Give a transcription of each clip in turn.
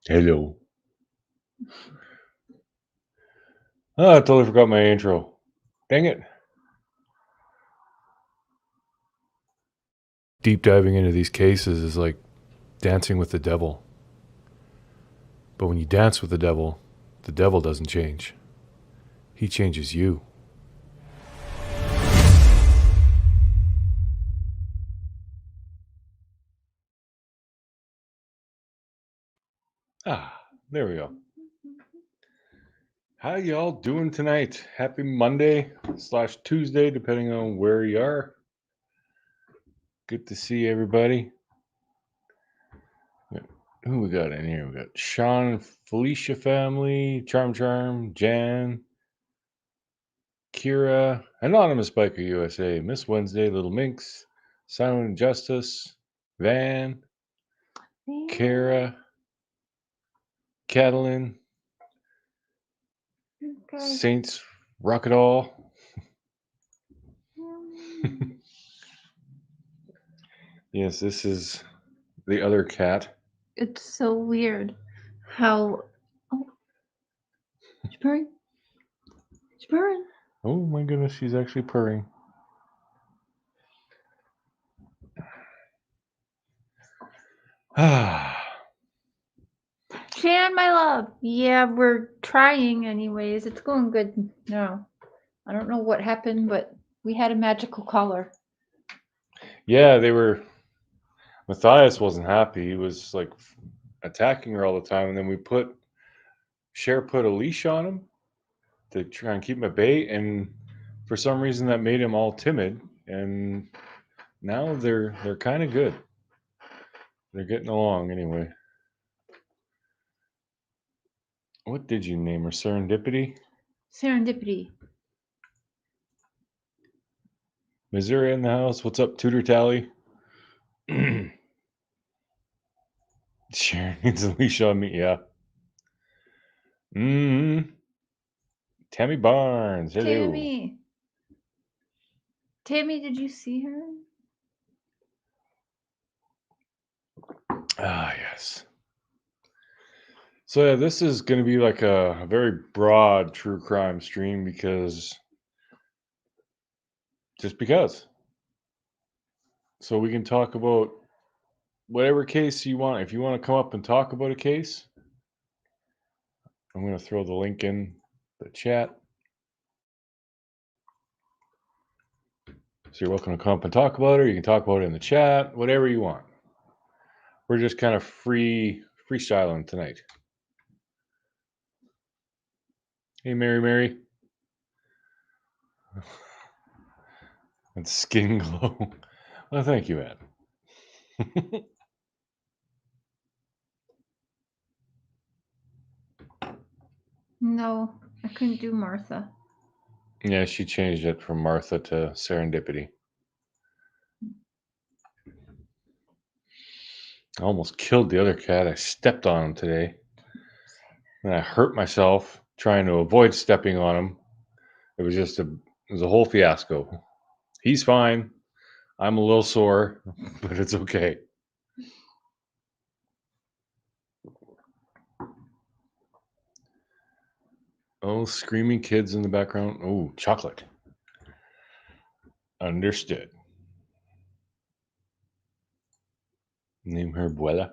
Hello. Oh, I totally forgot my intro. Dang it. Deep diving into these cases is like dancing with the devil. But when you dance with the devil doesn't change. He changes you. There we go. How y'all doing tonight? Happy Monday / Tuesday, depending on where you are. Good to see everybody. Who we got in here? We got Sean and Felicia family, Charm, Jan, Kira, Anonymous Biker USA, Miss Wednesday, Little Minx, Silent Justice, Van, Kara, Catalin, Saints Rock It All. Yes, this is the other cat. It's so weird how. Oh, she's purring. She's purring. Oh my goodness, she's actually purring. Shan, my love. Yeah, we're trying anyways. It's going good now. I don't know what happened, but we had a magical caller. Yeah, they were. Matthias wasn't happy. He was like attacking her all the time, and then we put a leash on him to try and keep him at bay, and for some reason that made him all timid. And now they're kind of good. They're getting along anyway. What did you name her? Serendipity? Serendipity. Missouri in the house. What's up, Tutor Tally? Sharon needs a leash on me. Yeah. Tammy Barnes. Hello. Tammy, did you see her? Yes. So yeah, this is going to be like a very broad true crime stream because so we can talk about whatever case you want. If you want to come up and talk about a case, I'm going to throw the link in the chat. So you're welcome to come up and talk about it. Or you can talk about it in the chat, whatever you want. We're just kind of freestyling tonight. Hey, Mary. And skin glow. Well, thank you, Ed. No, I couldn't do Martha. Yeah, she changed it from Martha to Serendipity. I almost killed the other cat. I stepped on him today. And I hurt myself trying to avoid stepping on him. It was a whole fiasco. He's fine. I'm a little sore, but it's okay. Oh, screaming kids in the background. Oh, chocolate. Understood. Name her Buela.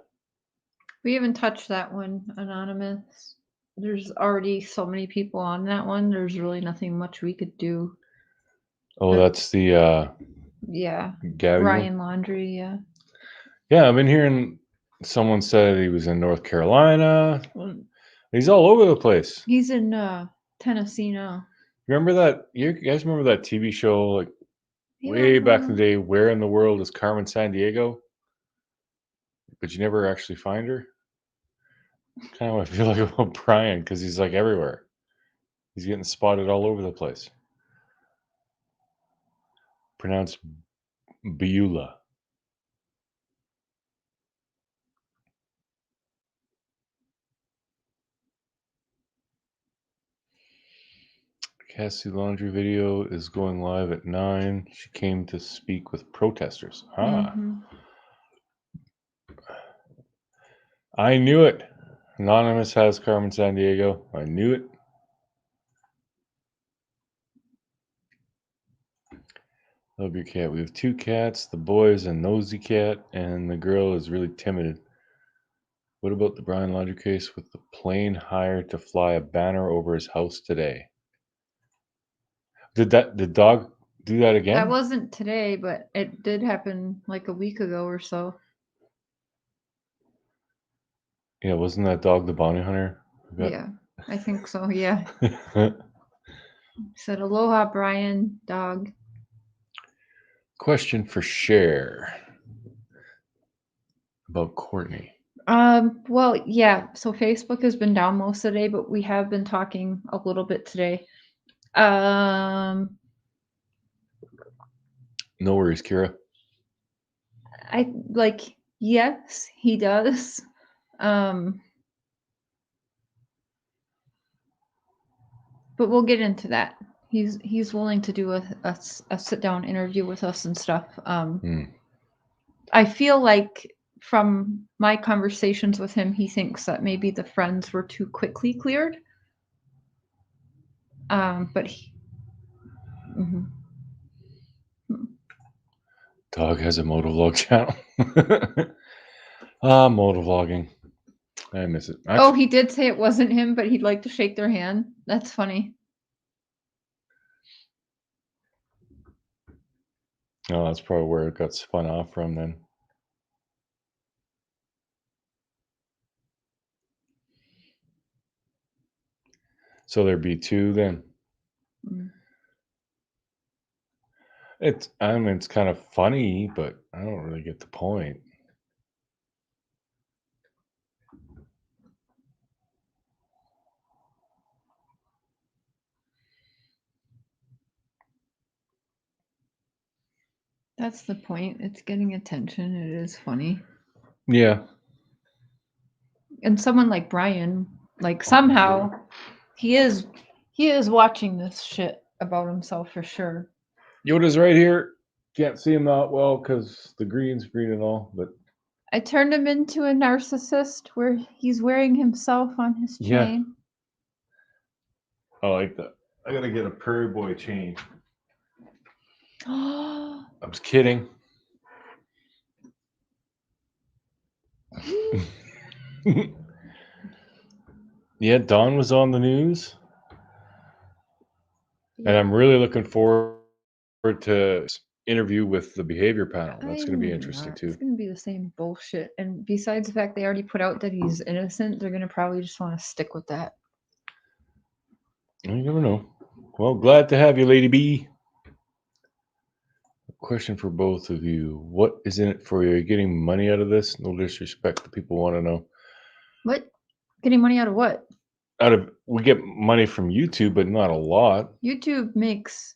We haven't touched that one, Anonymous. There's already so many people on that one. There's really nothing much we could do. Oh, that's the yeah, Gabby Ryan one? Laundry. Yeah. Yeah, I've been hearing someone said he was in North Carolina. He's all over the place. He's in Tennessee now. Remember that? You guys remember that TV show like way back in the day? Where in the world is Carmen Sandiego? But you never actually find her. Kind of, I feel like about Brian because he's like everywhere. He's getting spotted all over the place. Pronounced Beulah. Cassie Laundry video is going live at 9. She came to speak with protesters. I knew it. Anonymous has Carmen Sandiego. I knew it. Love your cat. We have 2 cats. The boy is a nosy cat, and the girl is really timid. What about the Brian Laundrie case with the plane hired to fly a banner over his house today? Did the dog do that That again? wasn't today, but it did happen like a week ago or so. Yeah, wasn't that dog the bounty hunter? Yeah, I think so. Yeah. Said aloha, Brian, dog. Question for Cher about Courtney. Well, yeah. So Facebook has been down most of the day, but we have been talking a little bit today. No worries, Kira. I like, yes, he does. But we'll get into that. He's willing to do a sit down interview with us and stuff. I feel like from my conversations with him, he thinks that maybe the friends were too quickly cleared. But he, Dog has a motovlog channel. Motovlogging. I miss it. oh, he did say it wasn't him, but he'd like to shake their hand. That's funny. Oh, that's probably where it got spun off from then. So there'd be 2 then. I mean, it's kind of funny, but I don't really get the point. That's the point. It's getting attention. It is funny. Yeah. And someone like Brian, like somehow he is watching this shit about himself for sure. Yoda's right here. Can't see him that well because the green's green and all, but I turned him into a narcissist where he's wearing himself on his chain. I like that. I gotta get a Prairie Boy chain. I was kidding. Yeah, Dawn was on the news. And I'm really looking forward to interview with the behavior panel. That's going to be interesting too. It's going to be the same bullshit. And besides the fact they already put out that he's innocent, they're going to probably just want to stick with that. You never know. Well, glad to have you, Lady B. Question for both of you. What is in it for you? Are you getting money out of this? No disrespect, the people want to know. What? Getting money out of what? We get money from YouTube, but not a lot. YouTube makes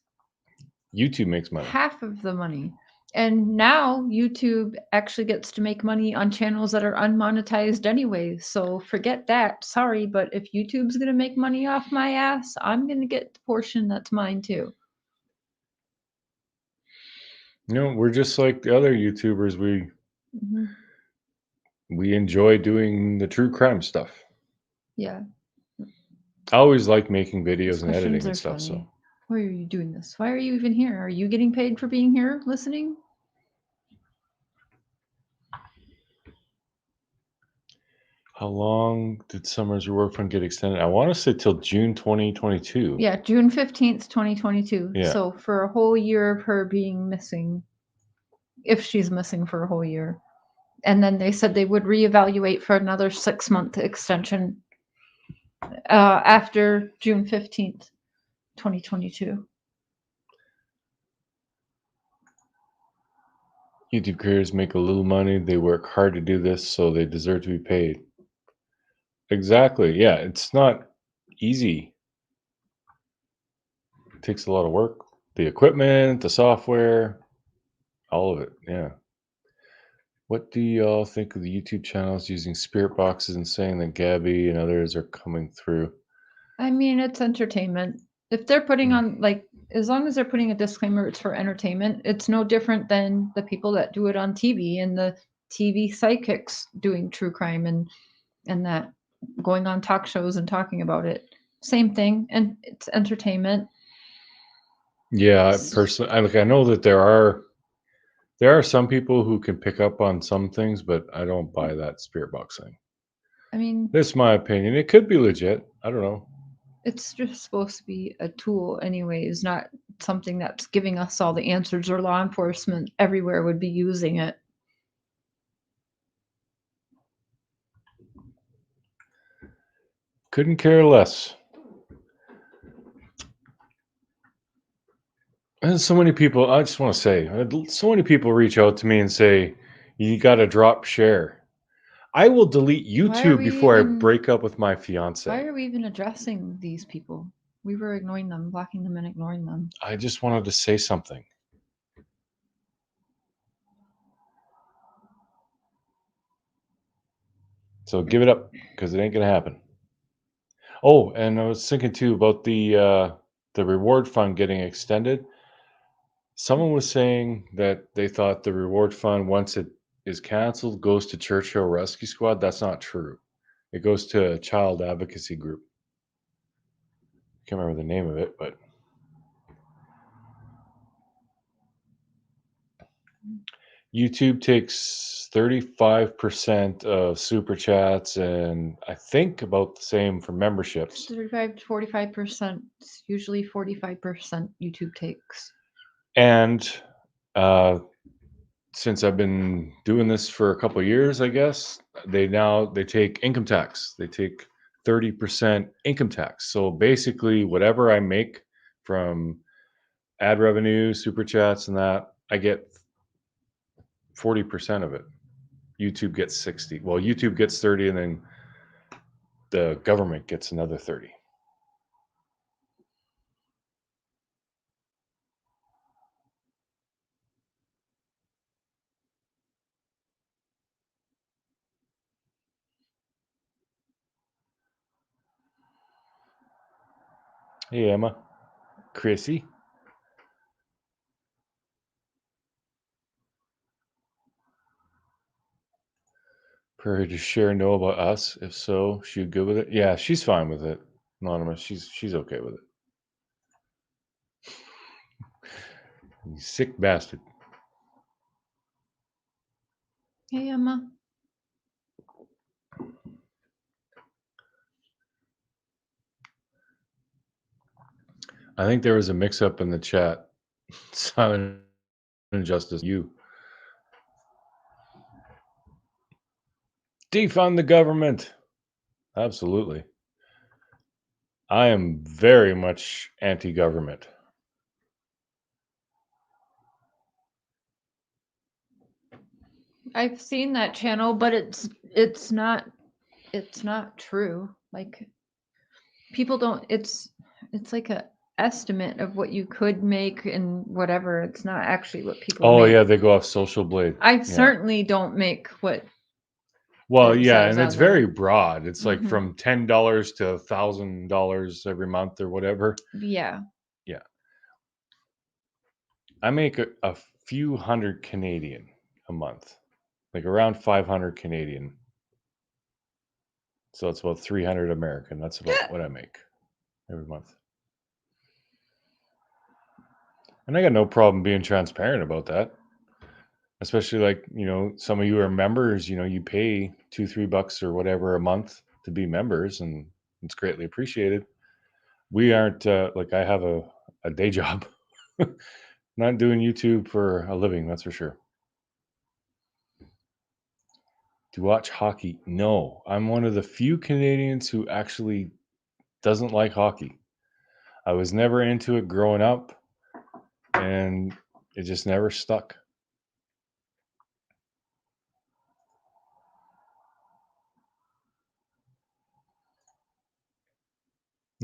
money. Half of the money. And now YouTube actually gets to make money on channels that are unmonetized anyway. So forget that. Sorry, but if YouTube's going to make money off my ass, I'm going to get the portion that's mine too. We're just like the other YouTubers. We enjoy doing the true crime stuff. Yeah. I always like making videos and editing and stuff. Funny. So why are you doing this? Why are you even here? Are you getting paid for being here listening? How long did Summer's work fund get extended? I want to say till June 2022. Yeah, June 15th, 2022. Yeah. So for a whole year of her being missing, if she's missing for a whole year. And then they said they would reevaluate for another 6-month extension after June 15th, 2022. YouTube creators make a little money. They work hard to do this, so they deserve to be paid. Exactly. Yeah, it's not easy. It takes a lot of work. The equipment, the software, all of it. Yeah. What do y'all think of the YouTube channels using spirit boxes and saying that Gabby and others are coming through? I mean, it's entertainment. If they're putting on, like, as long as they're putting a disclaimer, it's for entertainment. It's no different than the people that do it on TV and the TV psychics doing true crime and that. going on talk shows and talking about it. Same thing, and it's entertainment. Yeah, personally, I know that there are some people who can pick up on some things, but I don't buy that spirit box thing. I mean, That's my opinion. It could be legit. I don't know. it's just supposed to be a tool, anyways, not something that's giving us all the answers, or law enforcement everywhere would be using it. Couldn't care less. And so many people, I just want to say, so many people reach out to me and say, you got to drop share. I will delete Why are YouTube we before I even break up with my why fiance. are we even addressing these people? We were ignoring them, blocking them and ignoring them. I just wanted to say something. So give it up, because it ain't going to happen. Oh, and I was thinking too about the reward fund getting extended. Someone was saying that they thought the reward fund, once it is canceled, goes to Churchill Rescue Squad. That's not true. It goes to a child advocacy group. Can't remember the name of it, but YouTube takes 35% of super chats, and I think about the same for memberships. 35 to 45%, usually 45% YouTube takes. And uh, since I've been doing this for a couple of years, I guess they take income tax. They take 30% income tax. So basically, whatever I make from ad revenue, super chats, and that, I get 40% of it. YouTube gets 60. Well, YouTube gets 30, and then the government gets another 30. Hey, Emma. Chrissy. For her to share know about us. If so, she good with it? Yeah, she's fine with it. Anonymous. She's okay with it. You sick bastard. Hey, Emma. I think there was a mix-up in the chat. Simon and Justice, you defund the government. Absolutely. I am very much anti-government. I've seen that channel, but it's not true. Like, people don't, it's like a estimate of what you could make and whatever. It's not actually what people Oh make. yeah, they go off Social Blade. I Yeah. certainly don't make what. Well, it yeah, says and it's on there. very broad. It's like Mhm. from $10 to $1,000 every month or whatever. Yeah. Yeah. I make a few hundred Canadian a month, like around 500 Canadian. So it's about 300 American. That's about what I make every month. And I got no problem being transparent about that. Especially like, some of you are members, you pay $2-3 or whatever a month to be members, and it's greatly appreciated. We aren't like, I have a day job. Not doing YouTube for a living, that's for sure. To watch hockey? No. I'm one of the few Canadians who actually doesn't like hockey. I was never into it growing up, and it just never stuck.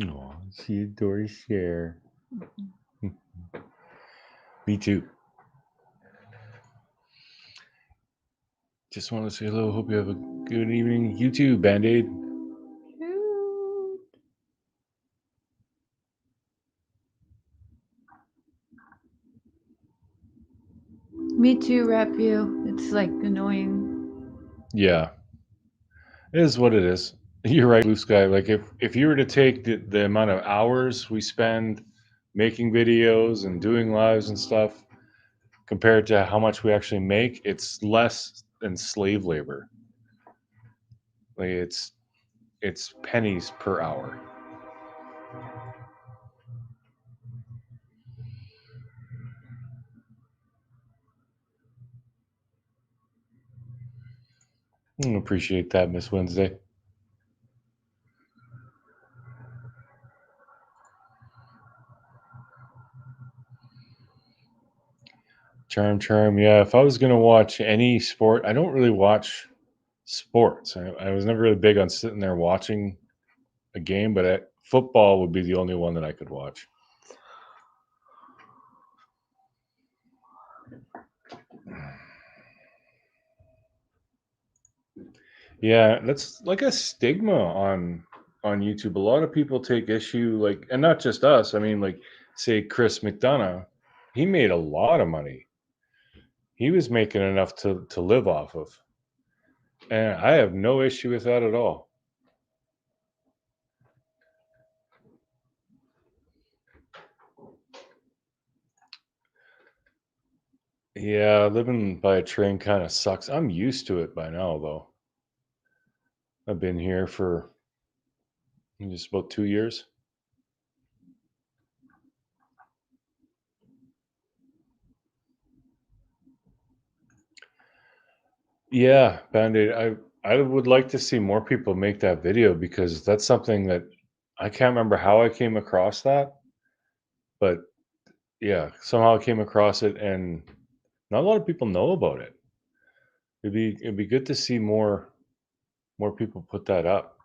Oh, she adores share. Me too. Just want to say hello. Hope you have a good evening. You too, Band-Aid. Me too, Rapu. It's like annoying. Yeah. It is what it is. You're right, Blue Sky. Like if you were to take the amount of hours we spend making videos and doing lives and stuff compared to how much we actually make, it's less than slave labor. Like it's pennies per hour. Appreciate that, Miss Wednesday. Charm. Yeah, if I was gonna watch any sport, I don't really watch sports. I was never really big on sitting there watching a game, but football would be the only one that I could watch. Yeah, that's like a stigma on YouTube. A lot of people take issue, like, and not just us. I mean, like, say Chris McDonough, he made a lot of money. He was making enough to live off of, and I have no issue with that at all. Yeah, living by a train kind of sucks. I'm used to it by now, though. I've been here for just about 2 years. Yeah, Band-Aid. I would like to see more people make that video because that's something that I can't remember how I came across that, but yeah, somehow I came across it and not a lot of people know about it. It'd be good to see more people put that up,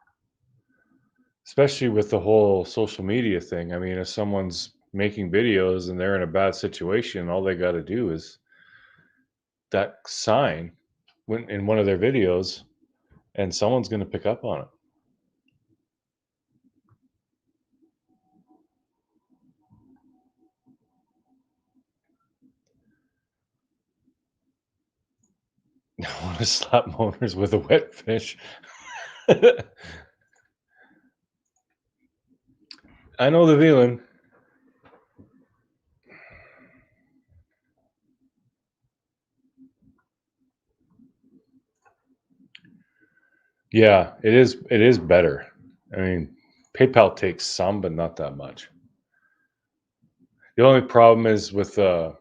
especially with the whole social media thing. I mean, if someone's making videos and they're in a bad situation, all they got to do is that sign when in one of their videos and someone's going to pick up on it. I want to slap motors with a wet fish. I know the feeling. Yeah, it is. It is better. I mean, PayPal takes some, but not that much. The only problem is with like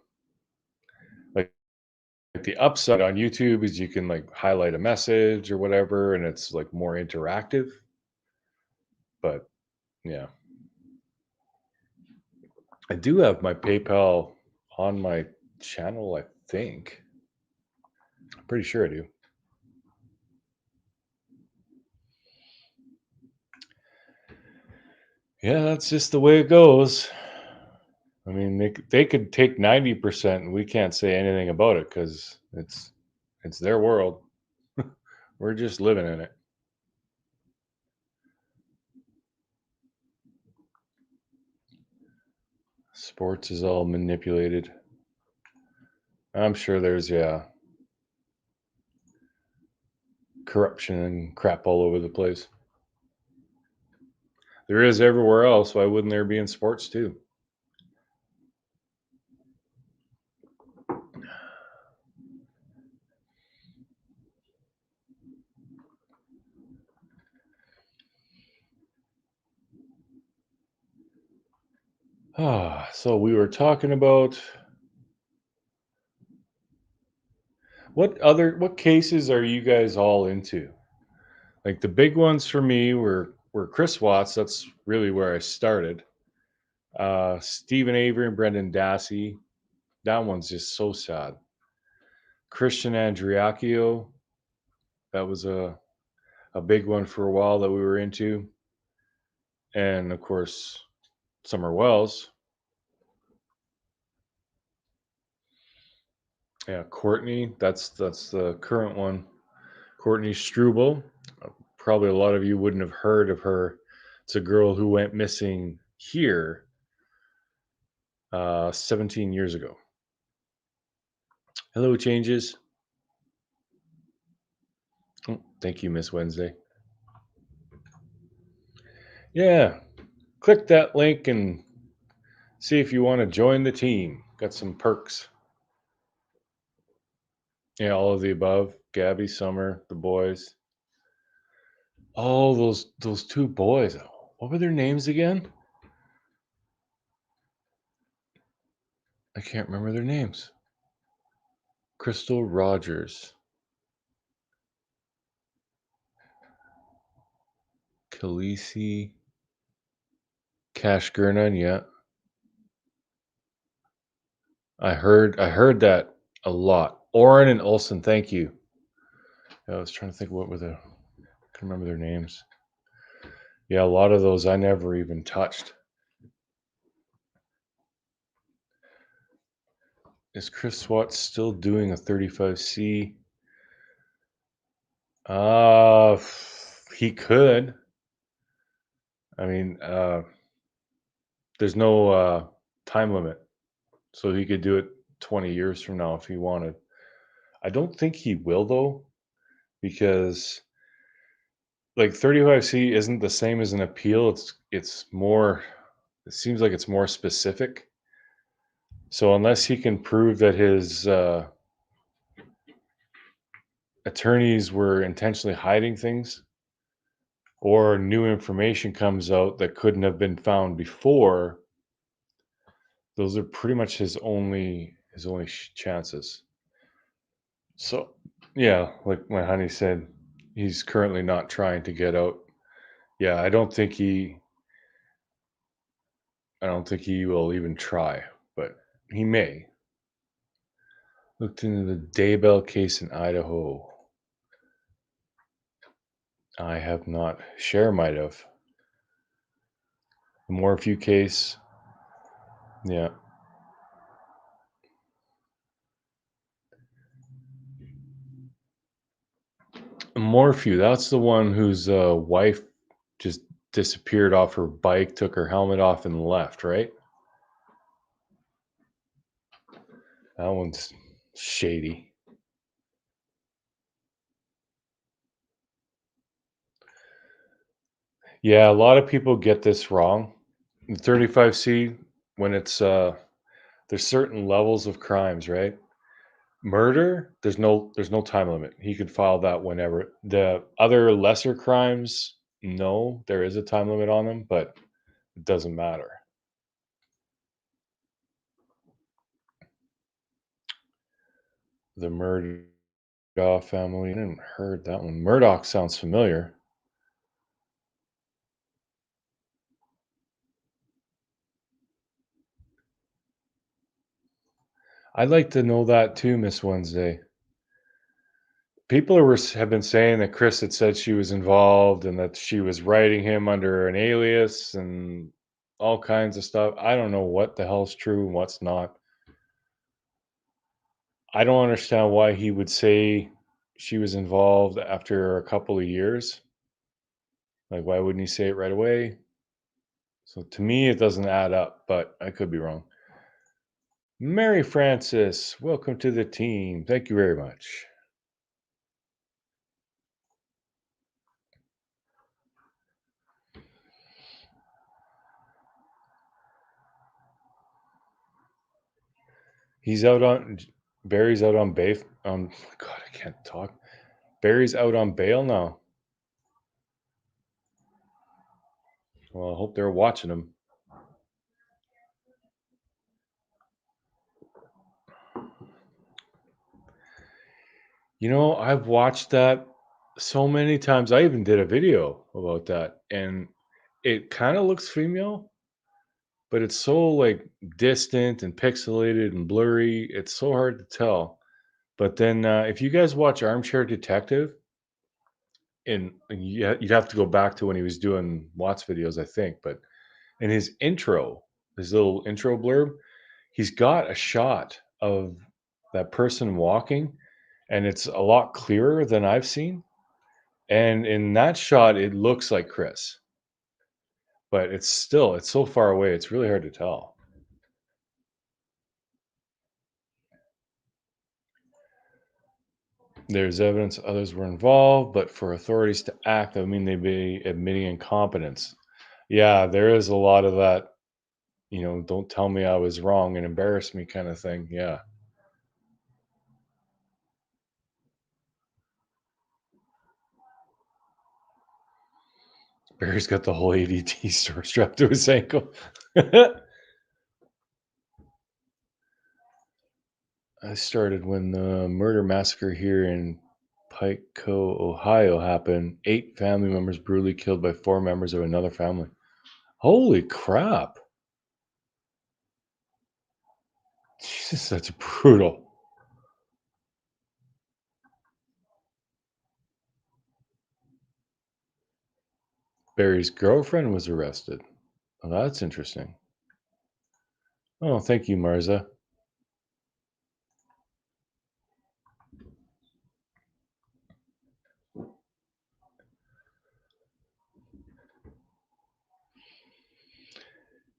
the upside on YouTube is you can like highlight a message or whatever, and it's like more interactive. But yeah, I do have my PayPal on my channel. I think. I'm pretty sure I do. Yeah, that's just the way it goes. I mean, they could take 90% and we can't say anything about it because it's their world. We're just living in it. Sports is all manipulated. I'm sure there's, yeah, corruption and crap all over the place. There is everywhere else. Why wouldn't there be in sports too? So we were talking about what cases are you guys all into? Like the big ones for me were Chris Watts. That's really where I started. Stephen Avery and Brendan Dassey. That one's just so sad. Christian Andriacchio. That was a big one for a while that we were into, and of course Summer Wells. Yeah, Courtney. That's the current one. Courtney Struble. Probably a lot of you wouldn't have heard of her. It's a girl who went missing here 17 years ago. Hello, changes. Oh, thank you, Miss Wednesday. Yeah, click that link and see if you want to join the team. Got some perks. Yeah, all of the above. Gabby, Summer, the boys. Oh, those two boys. What were their names again? I can't remember their names. Crystal Rogers, Khaleesi, Cash Gurnan. Yeah, I heard that a lot. Oren and Olsen. Thank you. I was trying to think what were the. I can remember their names. Yeah, a lot of those I never even touched. Is Chris Swat still doing a 35C? Uh, he could. I mean, there's no time limit, so he could do it 20 years from now if he wanted. I don't think he will though, because like 35C isn't the same as an appeal. It's more. It seems like it's more specific. So unless he can prove that his attorneys were intentionally hiding things, or new information comes out that couldn't have been found before, those are pretty much his only chances. So yeah, like my honey said, he's currently not trying to get out. Yeah, I don't think he will even try, but he may. Looked into the Daybell case in Idaho. I have not. Cher might have. The Morphew case. Yeah. Morphew, that's the one whose wife just disappeared off her bike, took her helmet off, and left, right? That one's shady. Yeah, a lot of people get this wrong. In 35C, when it's there's certain levels of crimes, right? Murder, there's no time limit. He could file that whenever. The other lesser crimes, no, there is a time limit on them, but it doesn't matter. The Murdaugh family, I didn't heard that one. Murdoch sounds familiar. I'd like to know that too, Miss Wednesday. People have been saying that Chris had said she was involved and that she was writing him under an alias and all kinds of stuff. I don't know what the hell's true and what's not. I don't understand why he would say she was involved after a couple of years. Like, why wouldn't he say it right away? So to me, it doesn't add up, but I could be wrong. Mary Francis, welcome to the team. Thank you very much. He's out on Barry's out on bail. God, I can't talk. Barry's out on bail now. Well, I hope they're watching him. I've watched that so many times. I even did a video about that, and it kind of looks female, but it's so like distant and pixelated and blurry. It's so hard to tell. But then, if you guys watch Armchair Detective, and you'd have to go back to when he was doing Watts videos, I think. But in his intro, his little intro blurb, he's got a shot of that person walking, and it's a lot clearer than I've seen. And in that shot, it looks like Chris, but it's so far away. It's really hard to tell. There's evidence others were involved, but for authorities to act, I mean, they'd be admitting incompetence. Yeah, there is a lot of that, don't tell me I was wrong and embarrass me kind of thing. Yeah. Barry's got the whole ADT store strapped to his ankle. I started when the murder massacre here in Pico, Ohio happened. 8 family members brutally killed by 4 members of another family. Holy crap. Jesus, that's brutal. Barry's girlfriend was arrested. Oh, that's interesting. Oh, thank you, Marza.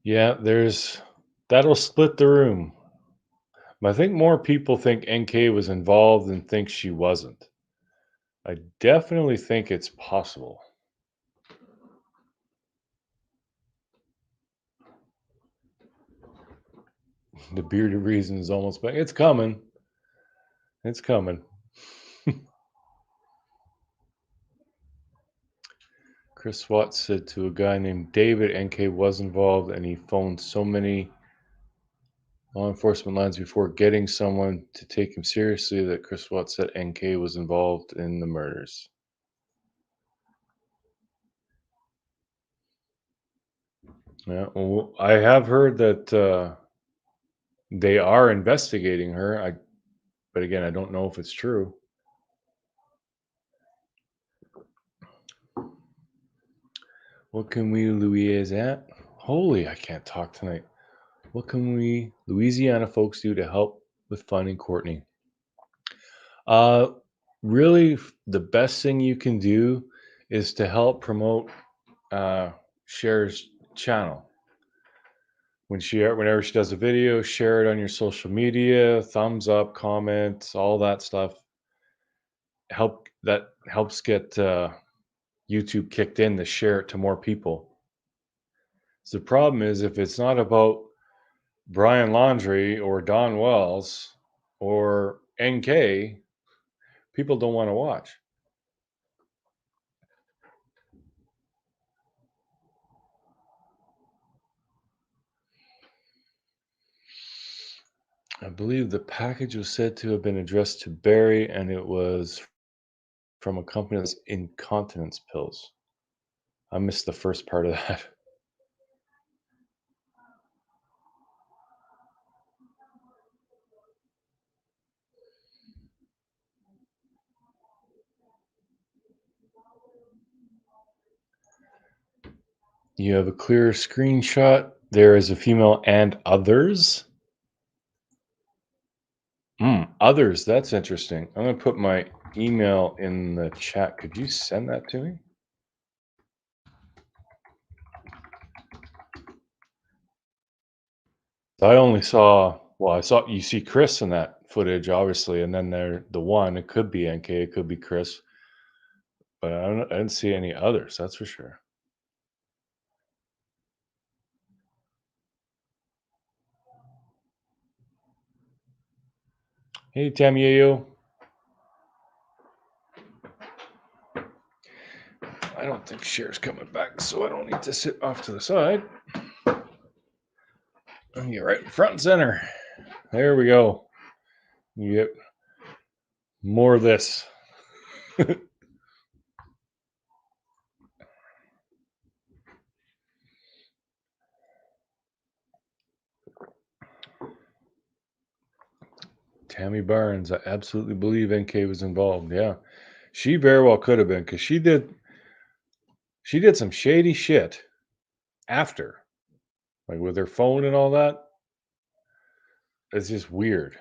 Yeah, that'll split the room. I think more people think NK was involved than think she wasn't. I definitely think it's possible. The bearded reason is almost back. It's coming. It's coming. Chris Watts said to a guy named David NK was involved and he phoned so many law enforcement lines before getting someone to take him seriously that Chris Watts said NK was involved in the murders. Yeah, well, I have heard that they are investigating her. But again, I don't know if it's true. What can we Louisiana? Holy, I can't talk tonight. What can we Louisiana folks do to help with finding Courtney? Uh, really, the best thing you can do is to help promote Cher's channel. Whenever she does a video, share it on your social media, thumbs up, comment, all that stuff. That helps get YouTube kicked in to share it to more people. So the problem is if it's not about Brian Laundrie or Don Wells or NK, people don't want to watch. I believe the package was said to have been addressed to Barry, and it was from a company that's incontinence pills. I missed the first part of that. You have a clear screenshot. There is a female and others. Others. That's interesting. I'm going to put my email in the chat. Could you send that to me? I only saw, you see Chris in that footage, obviously, and then the one, it could be NK, it could be Chris, but I didn't see any others, that's for sure. Hey, Tamiyo. I don't think Cher's coming back, so I don't need to sit off to the side. I'll get right in front and center. There we go. You get more of this. Tammy Barnes, I absolutely believe NK was involved. Yeah, she very well could have been because she did some shady shit after, like with her phone and all that. It's just weird.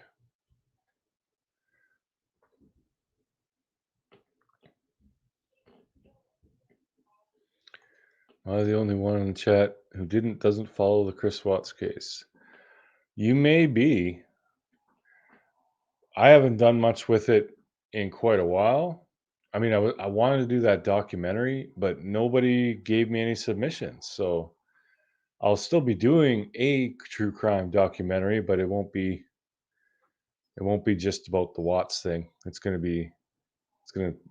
Am I the only one in the chat who doesn't follow the Chris Watts case? You may be. I haven't done much with it in quite a while. I mean, I wanted to do that documentary, but nobody gave me any submissions. So I'll still be doing a true crime documentary, but it won't be just about the Watts thing. It's going to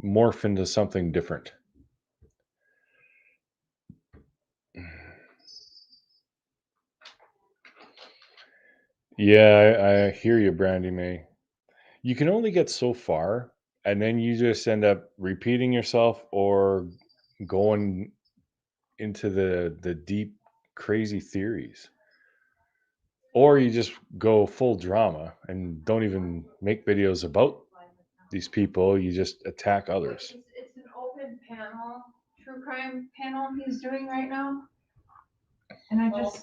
morph into something different. Yeah, I hear you, Brandy May. You can only get so far, and then you just end up repeating yourself or going into the deep, crazy theories. Or you just go full drama and don't even make videos about these people. You just attack others. It's an open panel, true crime panel he's doing right now. And I just,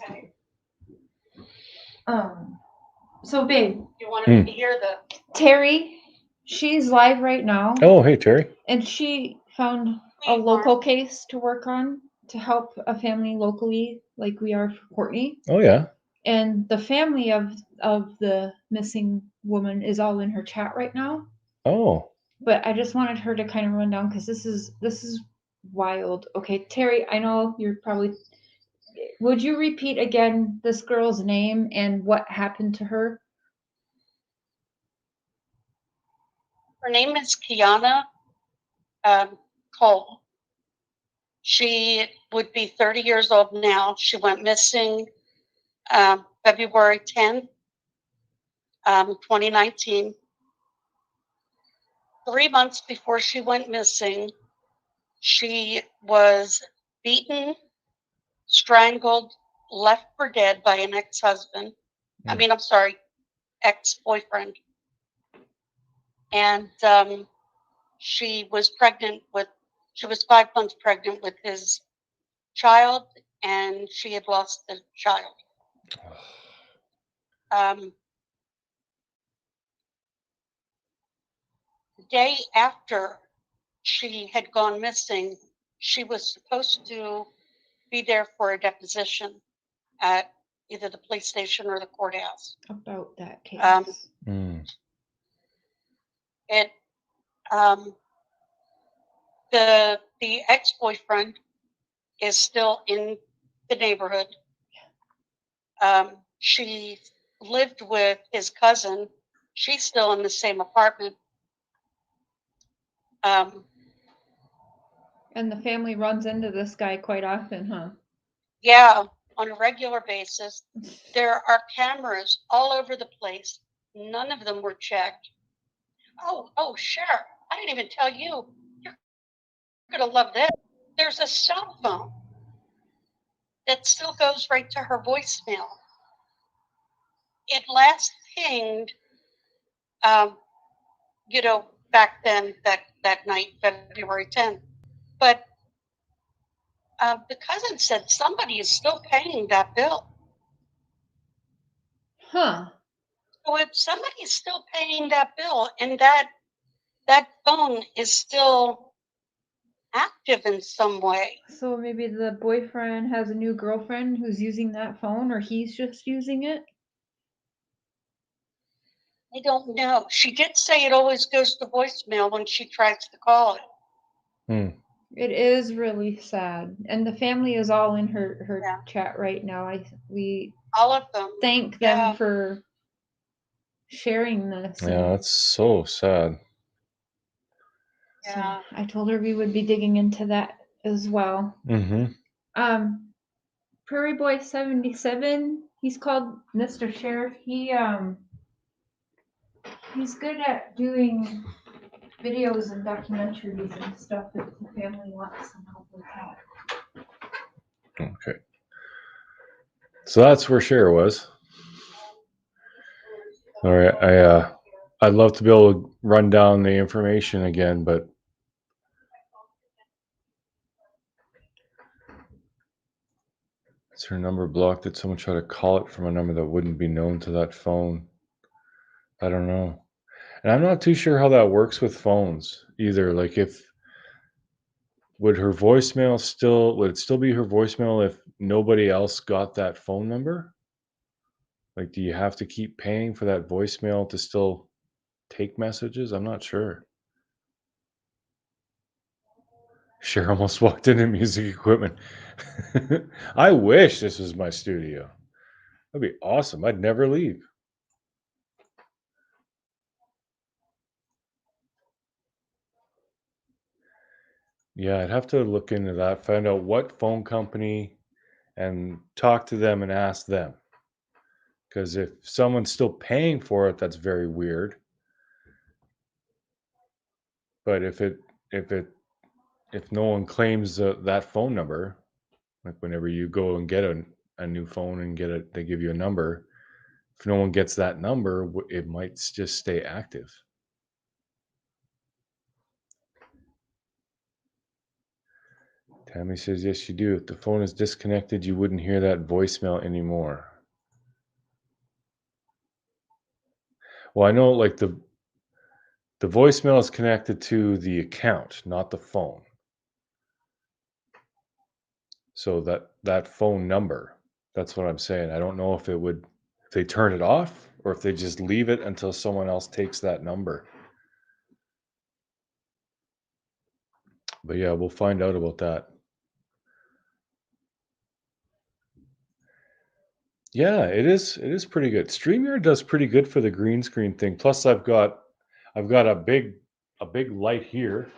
so babe, You wanted to hear the Terry, she's live right now. Oh, hey, Terry. And she found a local case to work on to help a family locally, like we are for Courtney. Oh, yeah. And the family of the missing woman is all in her chat right now. Oh. But I just wanted her to kind of run down because this is wild. Okay, Terry, I know you're probably. Would you repeat again this girl's name and what happened to her? Her name is Kiana Cole. She would be 30 years old now. She went missing February 10th, 2019. 3 months before she went missing, she was beaten, strangled, left for dead by an ex-husband. Ex-boyfriend. And she was 5 months pregnant with his child, and she had lost the child. The day after she had gone missing, she was supposed to be there for a deposition at either the police station or the courthouse. About that case. The ex-boyfriend is still in the neighborhood. She lived with his cousin. She's still in the same apartment. And the family runs into this guy quite often, huh? Yeah, on a regular basis. There are cameras all over the place. None of them were checked. Oh, sure. I didn't even tell you. You're going to love this. There's a cell phone that still goes right to her voicemail. It last pinged, back then, that night, February 10th. But the cousin said somebody is still paying that bill. Huh. So if somebody is still paying that bill and that phone is still active in some way. So maybe the boyfriend has a new girlfriend who's using that phone, or he's just using it? I don't know. She did say it always goes to voicemail when she tries to call it. It is really sad, and the family is all in her chat right now. We all of them thank them for sharing this. Yeah, that's so sad. Yeah. So I told her we would be digging into that as well. Prairie Boy 77. He's called Mr. Sheriff. He's good at doing videos and documentaries and stuff if the family wants some help with that. Okay. So that's where Cher was. All right. I'd love to be able to run down the information again, but is her number blocked? Did someone try to call it from a number that wouldn't be known to that phone? I don't know. And I'm not too sure how that works with phones either. Like would it still be her voicemail if nobody else got that phone number? Like, do you have to keep paying for that voicemail to still take messages? I'm not sure. Cher almost walked into music equipment. I wish this was my studio. That'd be awesome. I'd never leave. Yeah, I'd have to look into that, find out what phone company and talk to them and ask them. Because if someone's still paying for it, that's very weird. But if no one claims that phone number, like whenever you go and get a new phone and get it, they give you a number. If no one gets that number, it might just stay active. Tammy says, yes, you do. If the phone is disconnected, you wouldn't hear that voicemail anymore. Well, I know like the voicemail is connected to the account, not the phone. So that phone number, that's what I'm saying. I don't know if they turn it off or if they just leave it until someone else takes that number. But yeah, we'll find out about that. Yeah, it is pretty good. StreamYard does pretty good for the green screen thing. Plus I've got a big light here.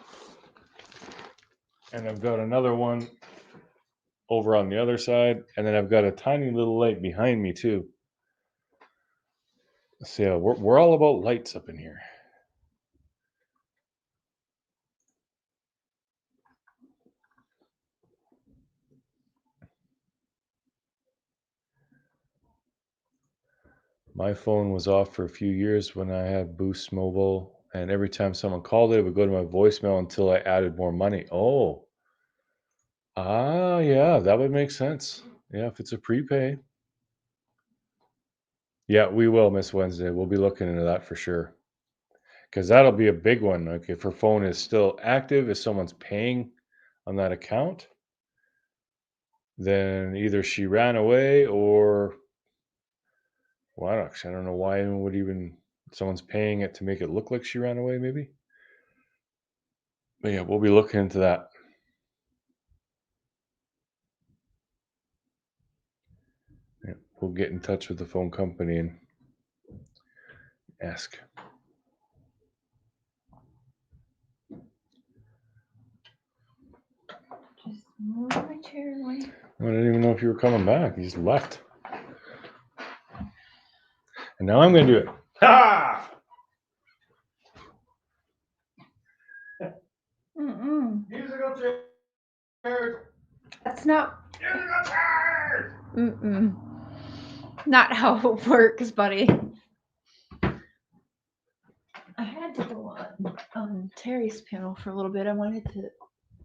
And I've got another one over on the other side, and then I've got a tiny little light behind me too. So yeah, we're all about lights up in here. My phone was off for a few years when I had Boost Mobile, and every time someone called it would go to my voicemail until I added more money. Oh. Ah, yeah, that would make sense. Yeah, if it's a prepay. Yeah, we will, Miss Wednesday. We'll be looking into that for sure. Because that'll be a big one. Like if her phone is still active, if someone's paying on that account, then either she ran away or, well, I don't know why anyone would even, someone's paying it to make it look like she ran away, maybe. But yeah, we'll be looking into that. Yeah, we'll get in touch with the phone company and ask. Just move my chair away. I didn't even know if you were coming back. You just left. And now I'm going to do it. Ha! Musical chairs. That's not. Musical chairs. Not how it works, buddy. I had to go on Terry's panel for a little bit. I wanted to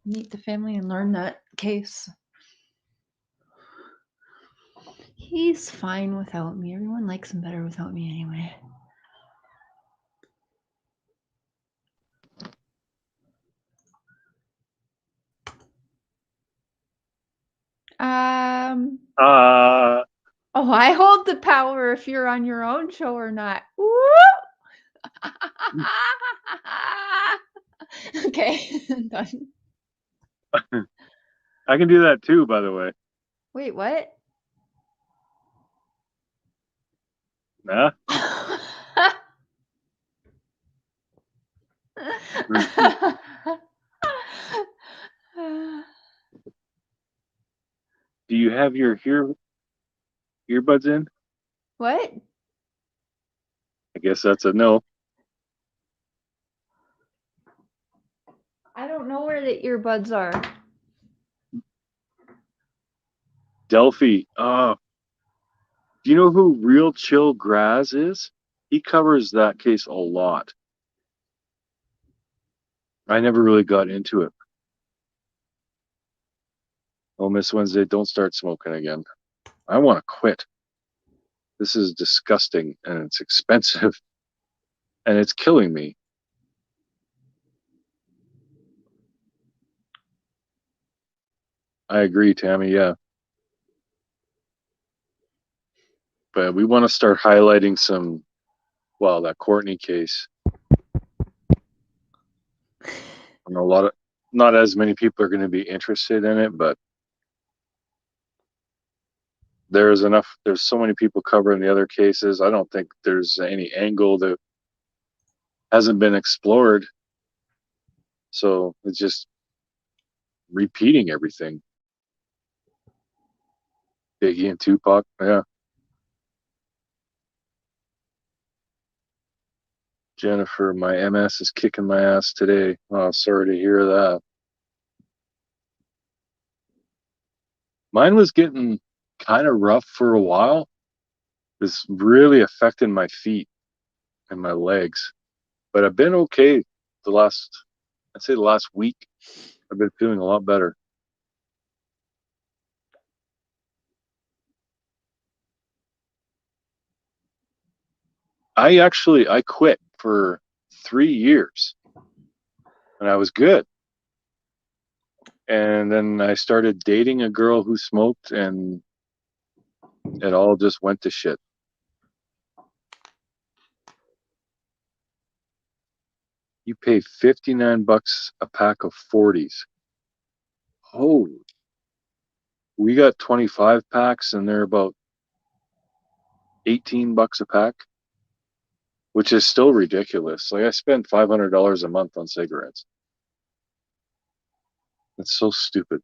meet the family and learn that case. He's fine without me. Everyone likes him better without me anyway. Oh, I hold the power if you're on your own show or not. Woo! Okay, done. I can do that too, by the way. Wait, what? Nah. Do you have your earbuds in? What? I guess that's a no. I don't know where the earbuds are. Delphi. Do you know who Real Chill Graz is? He covers that case a lot. I never really got into it. Oh, Miss Wednesday, don't start smoking again. I want to quit. This is disgusting and it's expensive and it's killing me. I agree, Tammy. Yeah. But we want to start highlighting some, that Courtney case. And a lot not as many people are going to be interested in it, but there's so many people covering the other cases. I don't think there's any angle that hasn't been explored. So it's just repeating everything. Biggie and Tupac, yeah. Jennifer, my MS is kicking my ass today. Oh, sorry to hear that. Mine was getting kind of rough for a while. It's really affecting my feet and my legs. But I've been okay the last week. I've been feeling a lot better. I quit for 3 years and I was good. And then I started dating a girl who smoked and it all just went to shit. You pay $59 a pack of 40s. Oh, we got 25 packs and they're about $18 a pack, which is still ridiculous. Like I spend $500 a month on cigarettes. It's so stupid.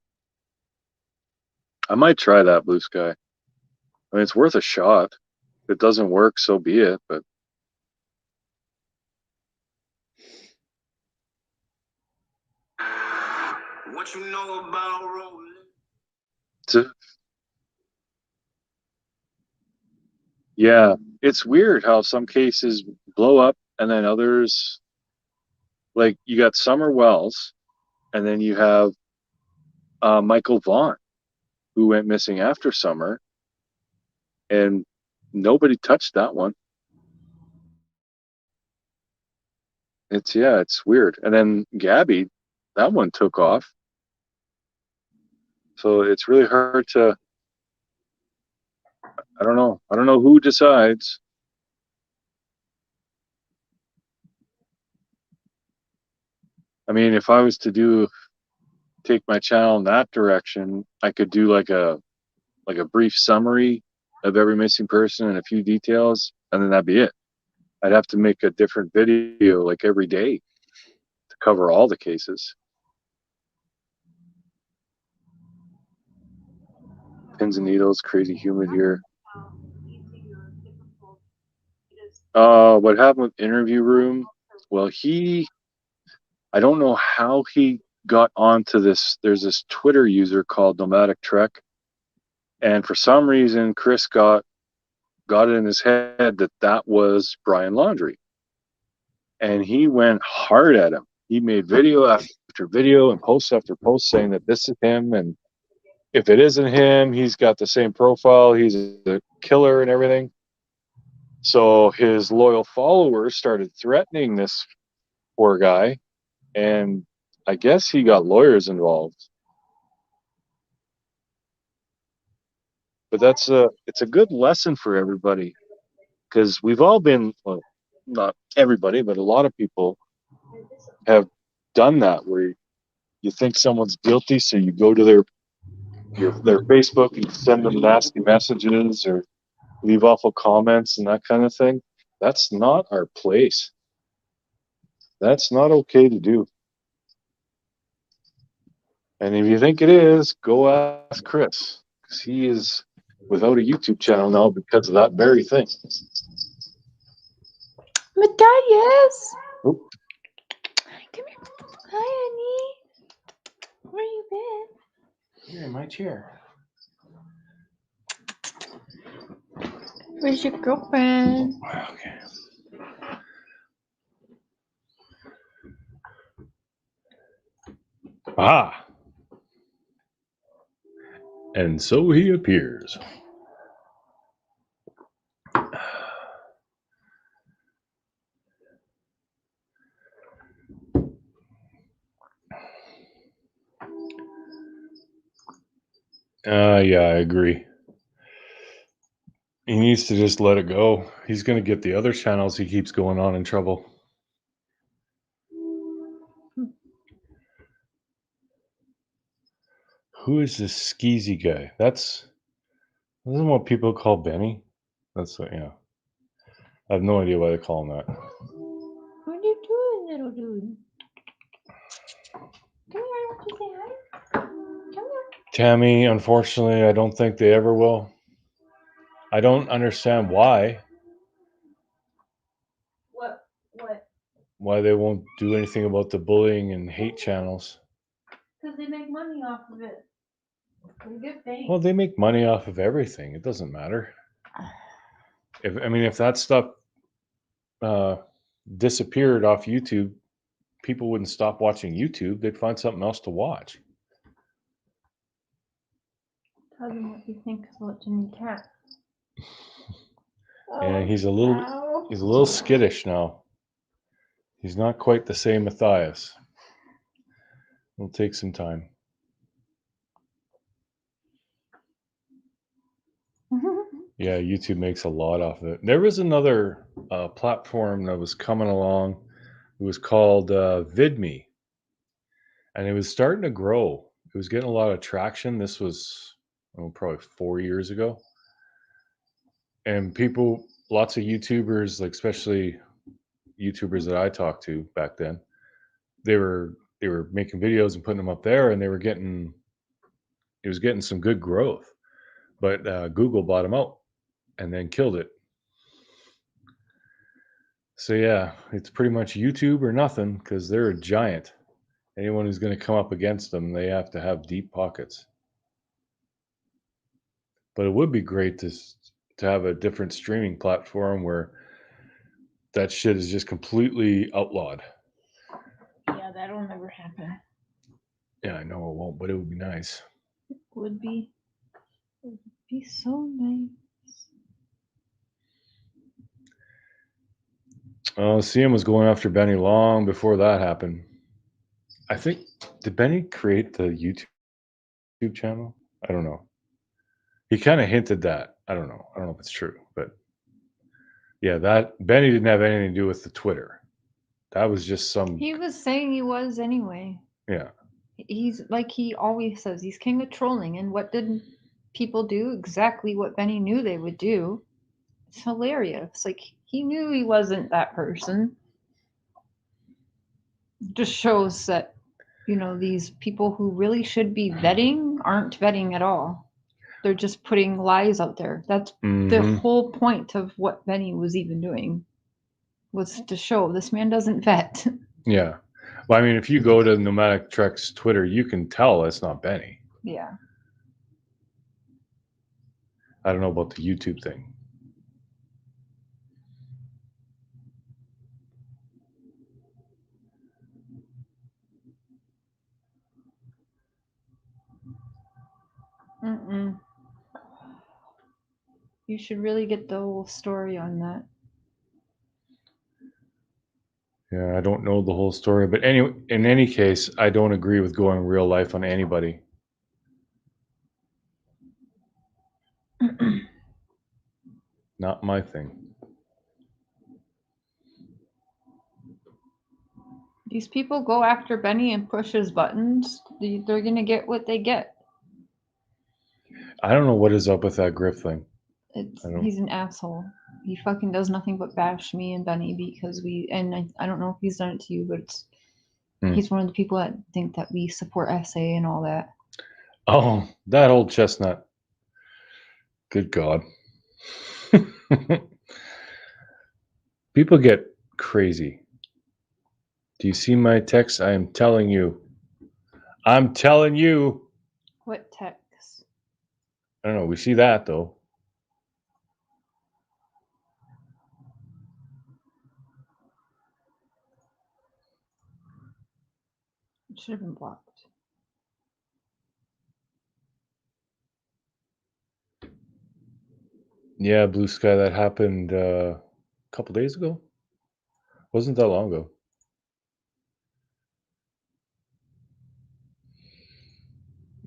I might try that, Blue Sky. I mean, it's worth a shot. If it doesn't work, so be it. But what you know about rolling? Yeah, it's weird how some cases blow up and then others, like you got Summer Wells, and then you have Michael Vaughn, who went missing after Summer, and nobody touched that one. It's weird. And then Gabby, that one took off. So it's really hard to, I don't know who decides. I mean, if I was to take my channel in that direction, I could do like a brief summary of every missing person and a few details, and then that'd be it. I'd have to make a different video like every day to cover all the cases. Pins and needles, crazy humid here. What happened with Interview Room? Well, I don't know how he got onto this. There's this Twitter user called Nomadic Trek, and for some reason, Chris got it in his head that was Brian Laundrie, and he went hard at him. He made video after video and post after post saying that this is him, and if it isn't him, he's got the same profile. He's a killer and everything. So his loyal followers started threatening this poor guy, and I guess he got lawyers involved. But it's a good lesson for everybody, because we've all been, well, not everybody, but a lot of people have done that, where you think someone's guilty, so you go to their Facebook and send them nasty messages or leave awful comments and that kind of thing. That's not our place. That's not okay to do. And if you think it is, go ask Chris, because he is without a YouTube channel now because of that very thing. Matthias! Oh. Come here. Hi, honey. Where you been? Here in my chair. Where's your girlfriend? Okay. Ah. And so he appears. Yeah, I agree. He needs to just let it go. He's going to get the other channels he keeps going on in trouble. Who is this skeezy guy? Isn't what people call Benny? That's what, yeah. I have no idea why they call him that. What are you doing, little dude? Come here, I want to say hi. Come here. Tammy, unfortunately, I don't think they ever will. I don't understand why What? they won't do anything about the bullying and hate channels. Because they make money off of it. They get paid. Well, they make money off of everything. It doesn't matter. If that stuff disappeared off YouTube, people wouldn't stop watching YouTube. They'd find something else to watch. Tell them what you think about Jimmy Cat. And he's a little skittish now. He's not quite the same Matthias. It'll take some time. Yeah, YouTube makes a lot off of it. There was another platform that was coming along. It was called VidMe, and it was starting to grow. It was getting a lot of traction. This was probably 4 years ago, and lots of YouTubers, like especially YouTubers that I talked to back then, they were making videos and putting them up there, and it was getting some good growth. But Google bought them out and then killed it. So yeah, it's pretty much YouTube or nothing because they're a giant. Anyone who's going to come up against them, they have to have deep pockets. But it would be great to have a different streaming platform where that shit is just completely outlawed. Yeah, that'll never happen. Yeah, I know it won't, but it would be nice. It would be so nice. CM was going after Benny long before that happened. I think, did Benny create the YouTube channel? I don't know. He kind of hinted that. I don't know if it's true, but yeah, that Benny didn't have anything to do with the Twitter. That was just some. He was saying he was anyway. Yeah. He's like he always says, he's king of trolling. And what did people do? Exactly what Benny knew they would do. It's hilarious. Like he knew he wasn't that person. Just shows that, these people who really should be vetting aren't vetting at all. They're just putting lies out there. That's the whole point of what Benny was even doing, was to show this man doesn't vet. Yeah. Well, I mean, if you go to Nomadic Trek's Twitter, you can tell it's not Benny. Yeah. I don't know about the YouTube thing. You should really get the whole story on that. Yeah, I don't know the whole story, but anyway, in any case, I don't agree with going real life on anybody. Not my thing. These people go after Benny and push his buttons. They're going to get what they get. I don't know what is up with that Griff thing. He's an asshole. He fucking does nothing but bash me and Benny because I don't know if he's done it to you, but he's one of the people that think that we support SA and all that. Oh, that old chestnut. Good God. People get crazy. Do you see my text? I am telling you. I'm telling you. What text? I don't know. We see that, though. It should have been blocked. Yeah, Blue Sky, that happened a couple days ago. Wasn't that long ago.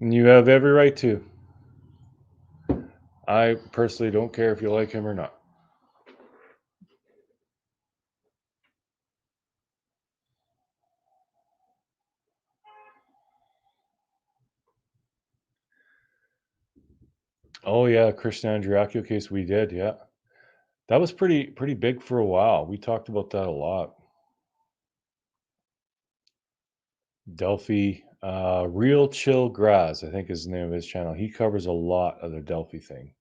And you have every right to. I personally don't care if you like him or not. Oh yeah, Christian Andriacchio case we did, yeah. That was pretty big for a while. We talked about that a lot. Delphi, Real Chill Graz, I think is the name of his channel. He covers a lot of the Delphi thing.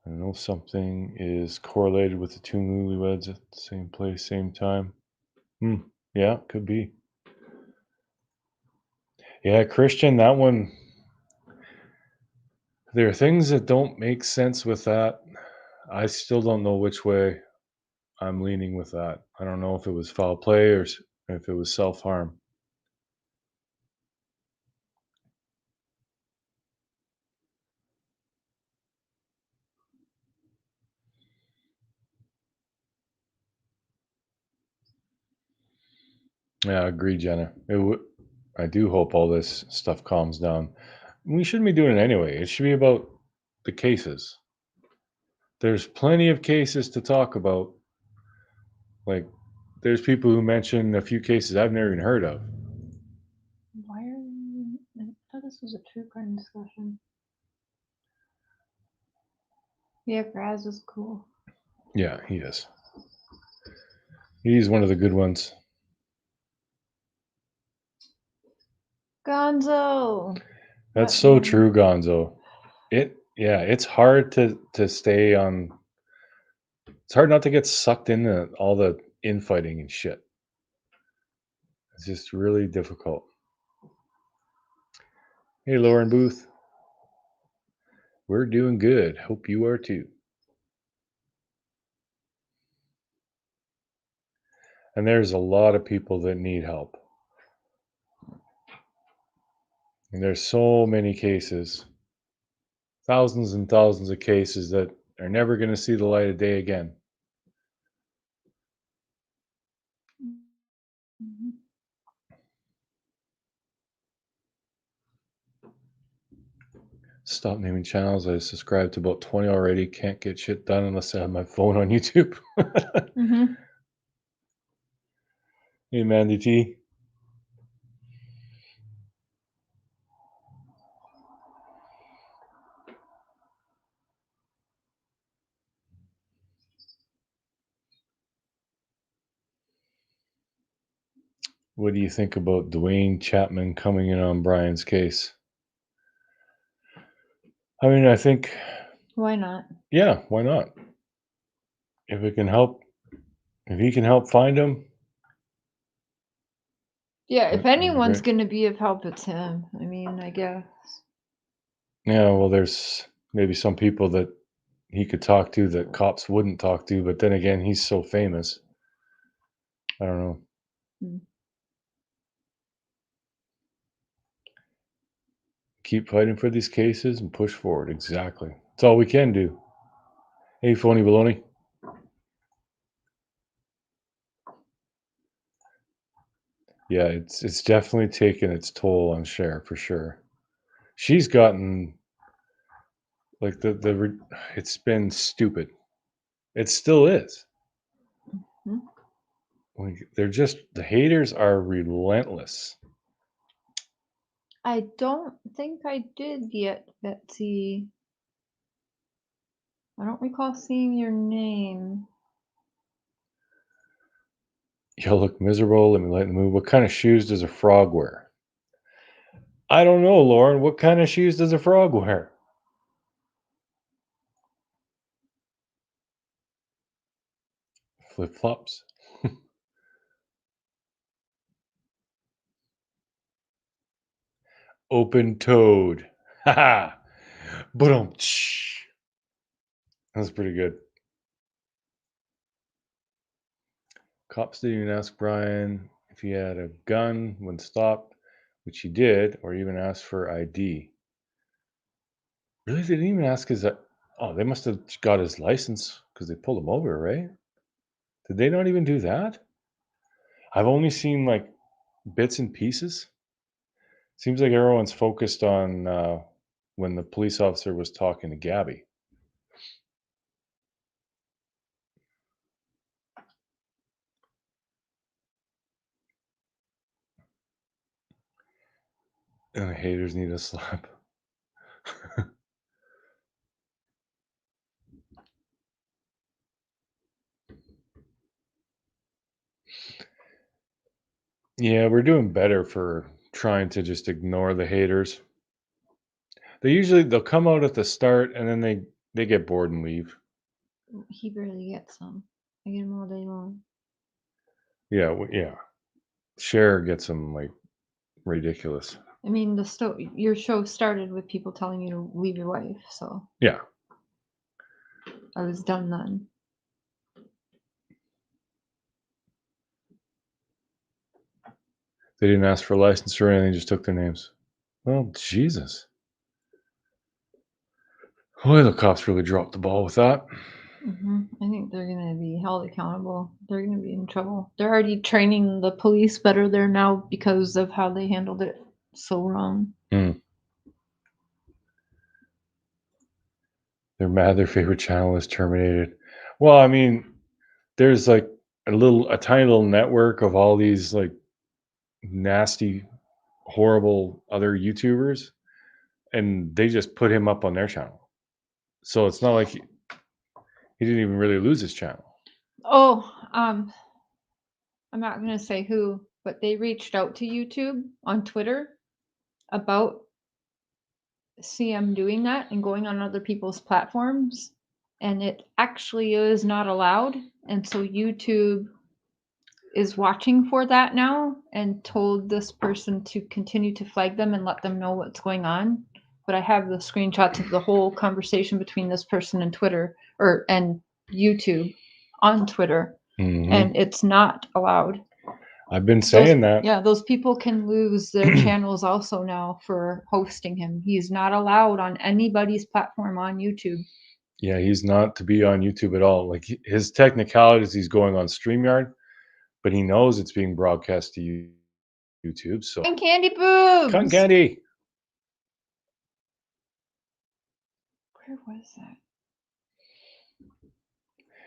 I know something is correlated with the two newlyweds at the same place, same time. Yeah, could be. Yeah, Christian, that one. There are things that don't make sense with that. I still don't know which way I'm leaning with that. I don't know if it was foul play or if it was self harm. Yeah, I agree, Jenna. I do hope all this stuff calms down. We shouldn't be doing it anyway. It should be about the cases. There's plenty of cases to talk about. Like, there's people who mention a few cases I've never even heard of. Why are you? I thought this was a true crime discussion. Yeah, Graz is cool. Yeah, he is. He's one of the good ones. Gonzo. That's That so man. true, Gonzo. It's hard to stay on. It's hard not to get sucked into all the infighting and shit. It's just really difficult. Hey, Lauren Booth. We're doing good. Hope you are too. And there's a lot of people that need help. And there's so many cases, thousands and thousands of cases that are never going to see the light of day again. Mhm. Stop naming channels. I subscribed to about 20 already. Can't get shit done unless I have my phone on YouTube. Mhm. Hey, Mandy T. What do you think about Dwayne Chapman coming in on Brian's case? I mean, I think, Why not? yeah, why not? If it can help, if he can help find him, Yeah, if that'd be anyone's great. gonna be of help, it's him. I mean, I guess. Yeah, well, there's maybe some people that he could talk to that cops wouldn't talk to, but then again, he's so famous. I don't know. Hmm. Keep fighting for these cases and push forward. Exactly. That's all we can do. Hey, phony baloney. Yeah, it's definitely taken its toll on Cher for sure. She's gotten like it's been stupid. It still is. Mhm. Like, they're just the haters are relentless. I don't think I did yet, Betsy. I don't recall seeing your name. You'll look miserable. Let me lighten the mood. What kind of shoes does a frog wear? I don't know, Lauren. What kind of shoes does a frog wear? Flip flops. Open toed. Ha ha. Boom. That's pretty good. Cops didn't even ask Brian if he had a gun when stopped, which he did, or even asked for ID. Really? They didn't even ask his. Oh, they must have got his license because they pulled him over, right? Did they not even do that? I've only seen like bits and pieces. Seems like everyone's focused on when the police officer was talking to Gabby. And the haters need a slap. Yeah, we're doing better for trying to just ignore the haters. They'll come out at the start and then they get bored and leave. He barely gets some. I get him all day long. Yeah, yeah. Cher gets them like ridiculous. I mean, your show started with people telling you to leave your wife, so Yeah. I was done then. They didn't ask for a license or anything, just took their names. Well, Jesus. Boy, the cops really dropped the ball with that. I think they're going to be held accountable. They're going to be in trouble. They're already training the police better there now because of how they handled it so wrong. They're mad their favorite channel is terminated. Well, I mean, there's like a tiny little network of all these like nasty, horrible other YouTubers, and they just put him up on their channel. So it's not like he didn't even really lose his channel. Oh, I'm not going to say who, but they reached out to YouTube on Twitter about CM doing that and going on other people's platforms, and it actually is not allowed. And so YouTube is watching for that now and told this person to continue to flag them and let them know what's going on. But I have the screenshots of the whole conversation between this person and Twitter and YouTube on Twitter, and it's not allowed. I've been saying that. Yeah, those people can lose their channels also now for hosting him. He's not allowed on anybody's platform on YouTube. Yeah, he's not to be on YouTube at all. Like his technicalities, he's going on StreamYard, but he knows it's being broadcast to YouTube. So And Candy Boobs! Cotton Candy. Where was that?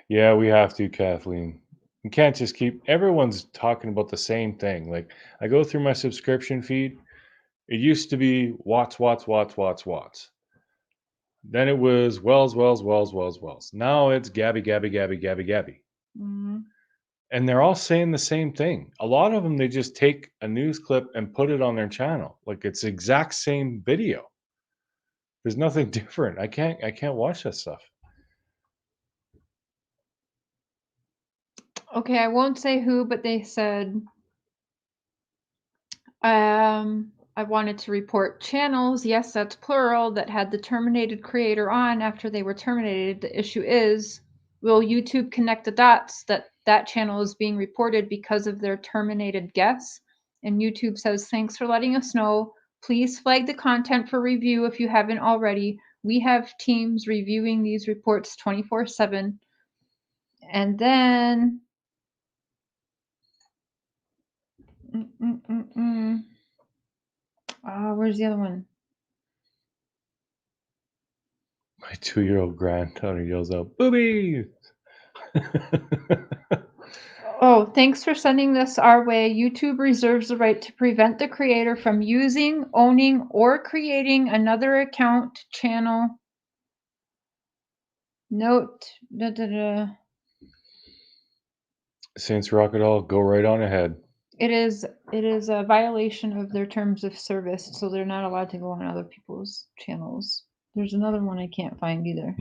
Yeah, we have to, Kathleen. You can't just keep everyone's talking about the same thing. Like I go through my subscription feed. It used to be Watts. Then it was Wells. Now it's Gabby. Mm-hmm. And they're all saying the same thing. A lot of them, they just take a news clip and put it on their channel. Like it's the exact same video. There's nothing different. I can't watch that stuff. Okay, I won't say who, but they said I wanted to report channels, yes, that's plural, that had the terminated creator on after they were terminated. The issue is, will YouTube connect the dots that channel is being reported because of their terminated guests? And YouTube says, thanks for letting us know. Please flag the content for review if you haven't already. We have teams reviewing these reports 24/7. And then where's the other one? My 2-year-old granddaughter yells out, "Boobies!" Oh, thanks for sending this our way. YouTube reserves the right to prevent the creator from using, owning, or creating another account, channel. Note. Saints Rock it all. Go right on ahead. It is a violation of their terms of service, so they're not allowed to go on other people's channels. There's another one I can't find either.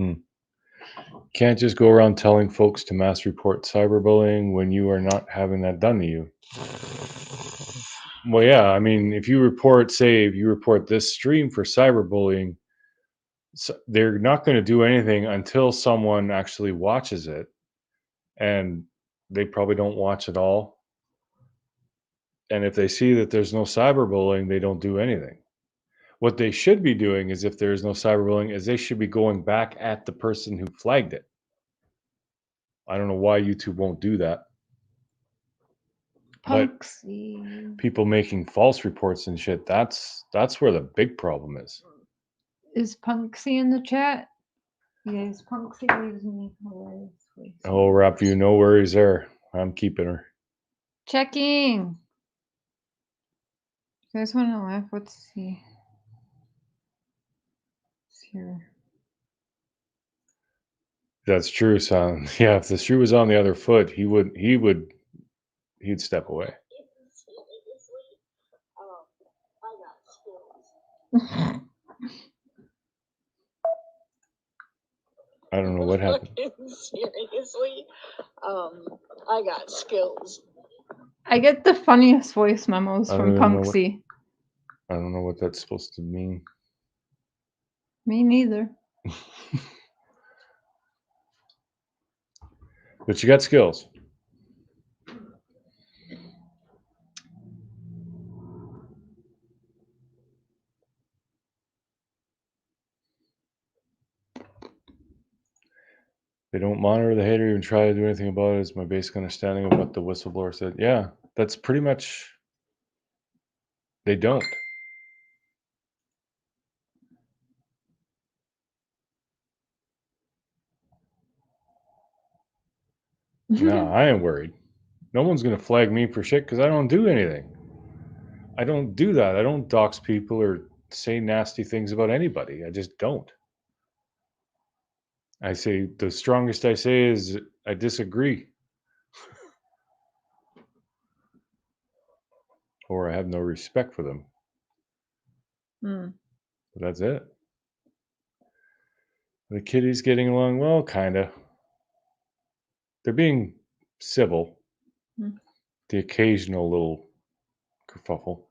Can't just go around telling folks to mass report cyberbullying when you are not having that done to you. Well, yeah, I mean, if you report this stream for cyberbullying, so they're not going to do anything until someone actually watches it, and they probably don't watch at all. And if they see that there's no cyberbullying, they don't do anything. What they should be doing is, if there's no cyberbullying, is they should be going back at the person who flagged it. I don't know why YouTube won't do that. Punksy. But people making false reports and shit, that's where the big problem is. Is Punksy in the chat? Yes, Punksy gives me hilarious voice. Oh, Rap View, no worries there. I'm keeping her. Checking. You guys want to laugh? Let's see. It's here. That's true, son. Yeah, if the shoe was on the other foot, he'd step away. I don't know what happened. Seriously, I got skills. I get the funniest voice memos I from don't even know Punksy. I don't know what that's supposed to mean. Me neither. But you got skills. They don't monitor the hater, even try to do anything about it, is my basic understanding of what the whistleblower said. Yeah, that's pretty much. They don't. No, I am worried. No one's going to flag me for shit because I don't do anything. I don't do that. I don't dox people or say nasty things about anybody. I just don't. I say the strongest I say is I disagree. Or I have no respect for them. Hmm. But that's it. The kitty's getting along well, kind of. They're being civil. Hmm. The occasional little kerfuffle.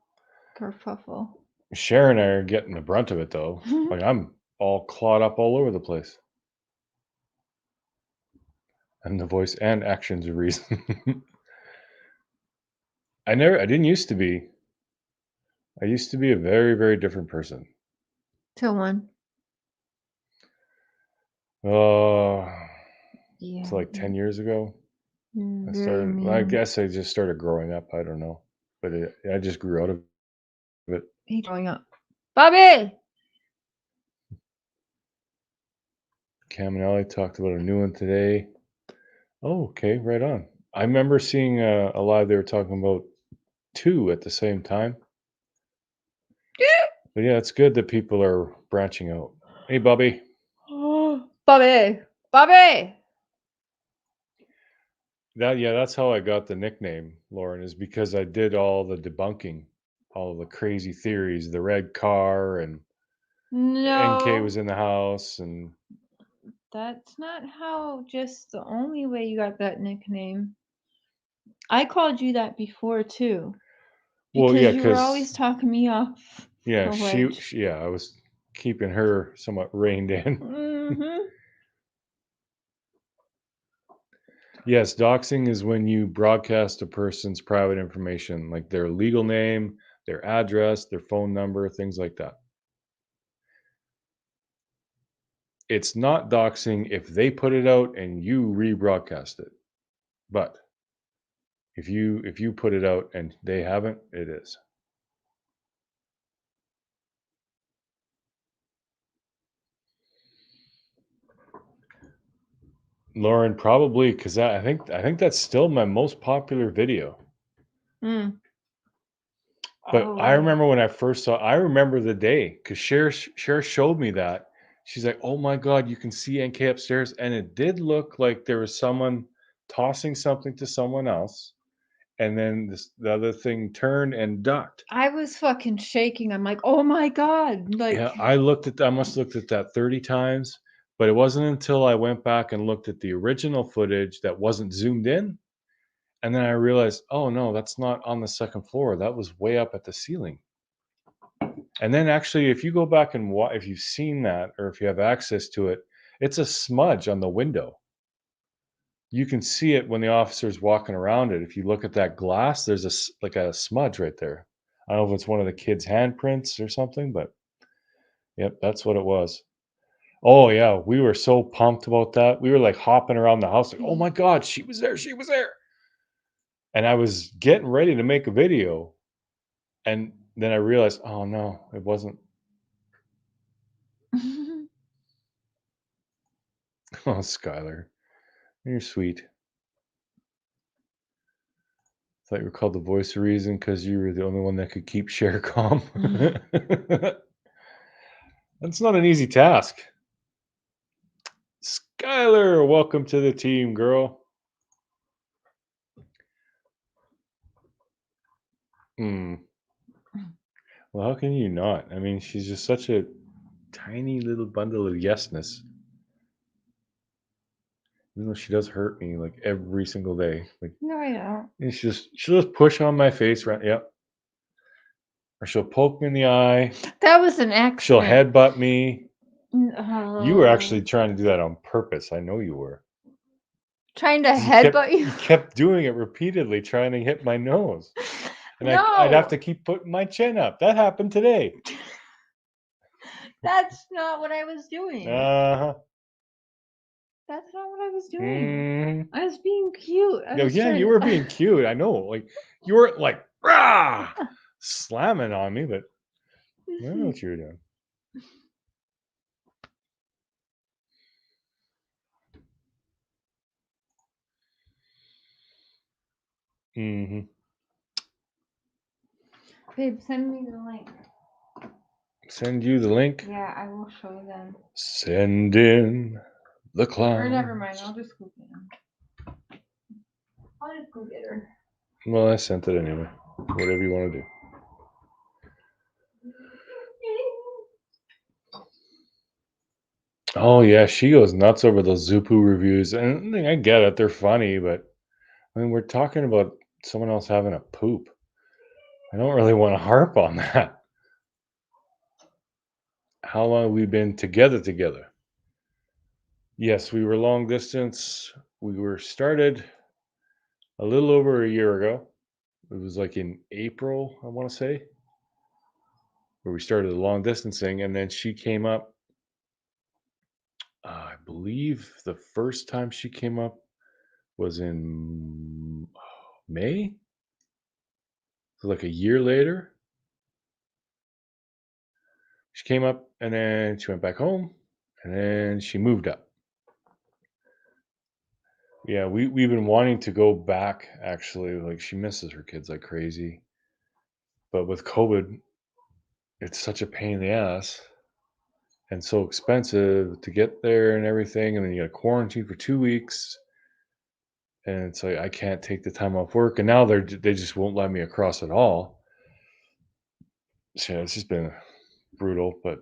Kerfuffle. Sharon and I are getting the brunt of it, though. Like, I'm all clawed up all over the place. And the voice and actions of reason. I didn't used to be. I used to be a very, very different person. Till when? Yeah. It's like 10 years ago. I Very started. mean. I guess I just started growing up. I don't know, but I just grew out of it. He growing up. Bobby! Cam and Ellie talked about a new one today. Oh, okay, right on. I remember seeing a live. They were talking about 2 at the same time. But yeah, it's good that people are branching out. Hey, Bobby. Bobby! Bobby! That's how I got the nickname, Lauren, is because I did all the debunking, all the crazy theories, the red car, and No. NK was in the house, and That's not how, just the only way you got that nickname. I called you that before too. well, Because yeah, you were always talking me off. yeah, the she, ledge. yeah, I was keeping her somewhat reined in. Mm-hmm. Yes, doxing is when you broadcast a person's private information, like their legal name, their address, their phone number, things like that. It's not doxing if they put it out and you rebroadcast it. But if you put it out and they haven't, it is. Lauren, probably because I think that's still my most popular video. Mm. But Oh, I remember when I first saw. I remember the day because Cher showed me that. She's like, "Oh my God, you can see NK upstairs," and it did look like there was someone tossing something to someone else, and then the other thing turned and ducked. I was fucking shaking. I'm like, oh my God. Like, Yeah, I must have looked at that 30 times, but it wasn't until I went back and looked at the original footage that wasn't zoomed in. And then I realized, oh no, that's not on the second floor. That was way up at the ceiling. And then actually, if you go back and if you've seen that or if you have access to it, it's a smudge on the window. You can see it when the officer's walking around it. If you look at that glass, there's like a smudge right there. I don't know if it's one of the kids' handprints or something, but yep, that's what it was. Oh yeah, we were so pumped about that. We were like hopping around the house, like, "Oh my God, she was there! She was there!" And I was getting ready to make a video, and then I realized, oh no, it wasn't. Oh, Skylar, you're sweet. Thought you were called the voice of reason because you were the only one that could keep Cher calm. That's not an easy task. Skylar, welcome to the team, girl. Well, how can you not? I mean, she's just such a tiny little bundle of yesness. Even though she does hurt me like every single day. Like, No, I don't. and she'll just push on my face, right? Yep. Or she'll poke me in the eye. That was an She'll accident. headbutt me. You were Oh. actually trying to do that on purpose. I know you were. Trying to 'Cause you kept- headbutt you. You kept doing it repeatedly, trying to hit my nose. And No. I'd have to keep putting my chin up. That happened today. That's not what I was doing. Uh-huh. That's not what I was doing. Mhm. I was being cute. I No, was yeah, trying you to- were being cute. I know. Like, you weren't like, rah, slamming on me, but I don't know what you were doing. Mm-hmm. Babe, send me the link. Send you the link. Yeah, I will show them. Send in the clown. Or never mind, I'll just go get them. I'll just go get her. Well, I sent it anyway. Whatever you want to do. Oh yeah, she goes nuts over those Zupu reviews, and I get it; they're funny, but I mean, we're talking about someone else having a poop. I don't really want to harp on that. How long have we been together? Yes, we were long distance. We were started a little over a year ago. It was like in April, I want to say, where we started the long distance thing, and then she came up. I believe the first time she came up was in May. So like a year later, she came up, and then she went back home, and then she moved up. Yeah, we've been wanting to go back, actually. Like, she misses her kids like crazy, but with COVID, it's such a pain in the ass and so expensive to get there and everything, and then you got to quarantine for 2 weeks, and it's like I can't take the time off work, and now they just won't let me across at all. So yeah, it's just been brutal, but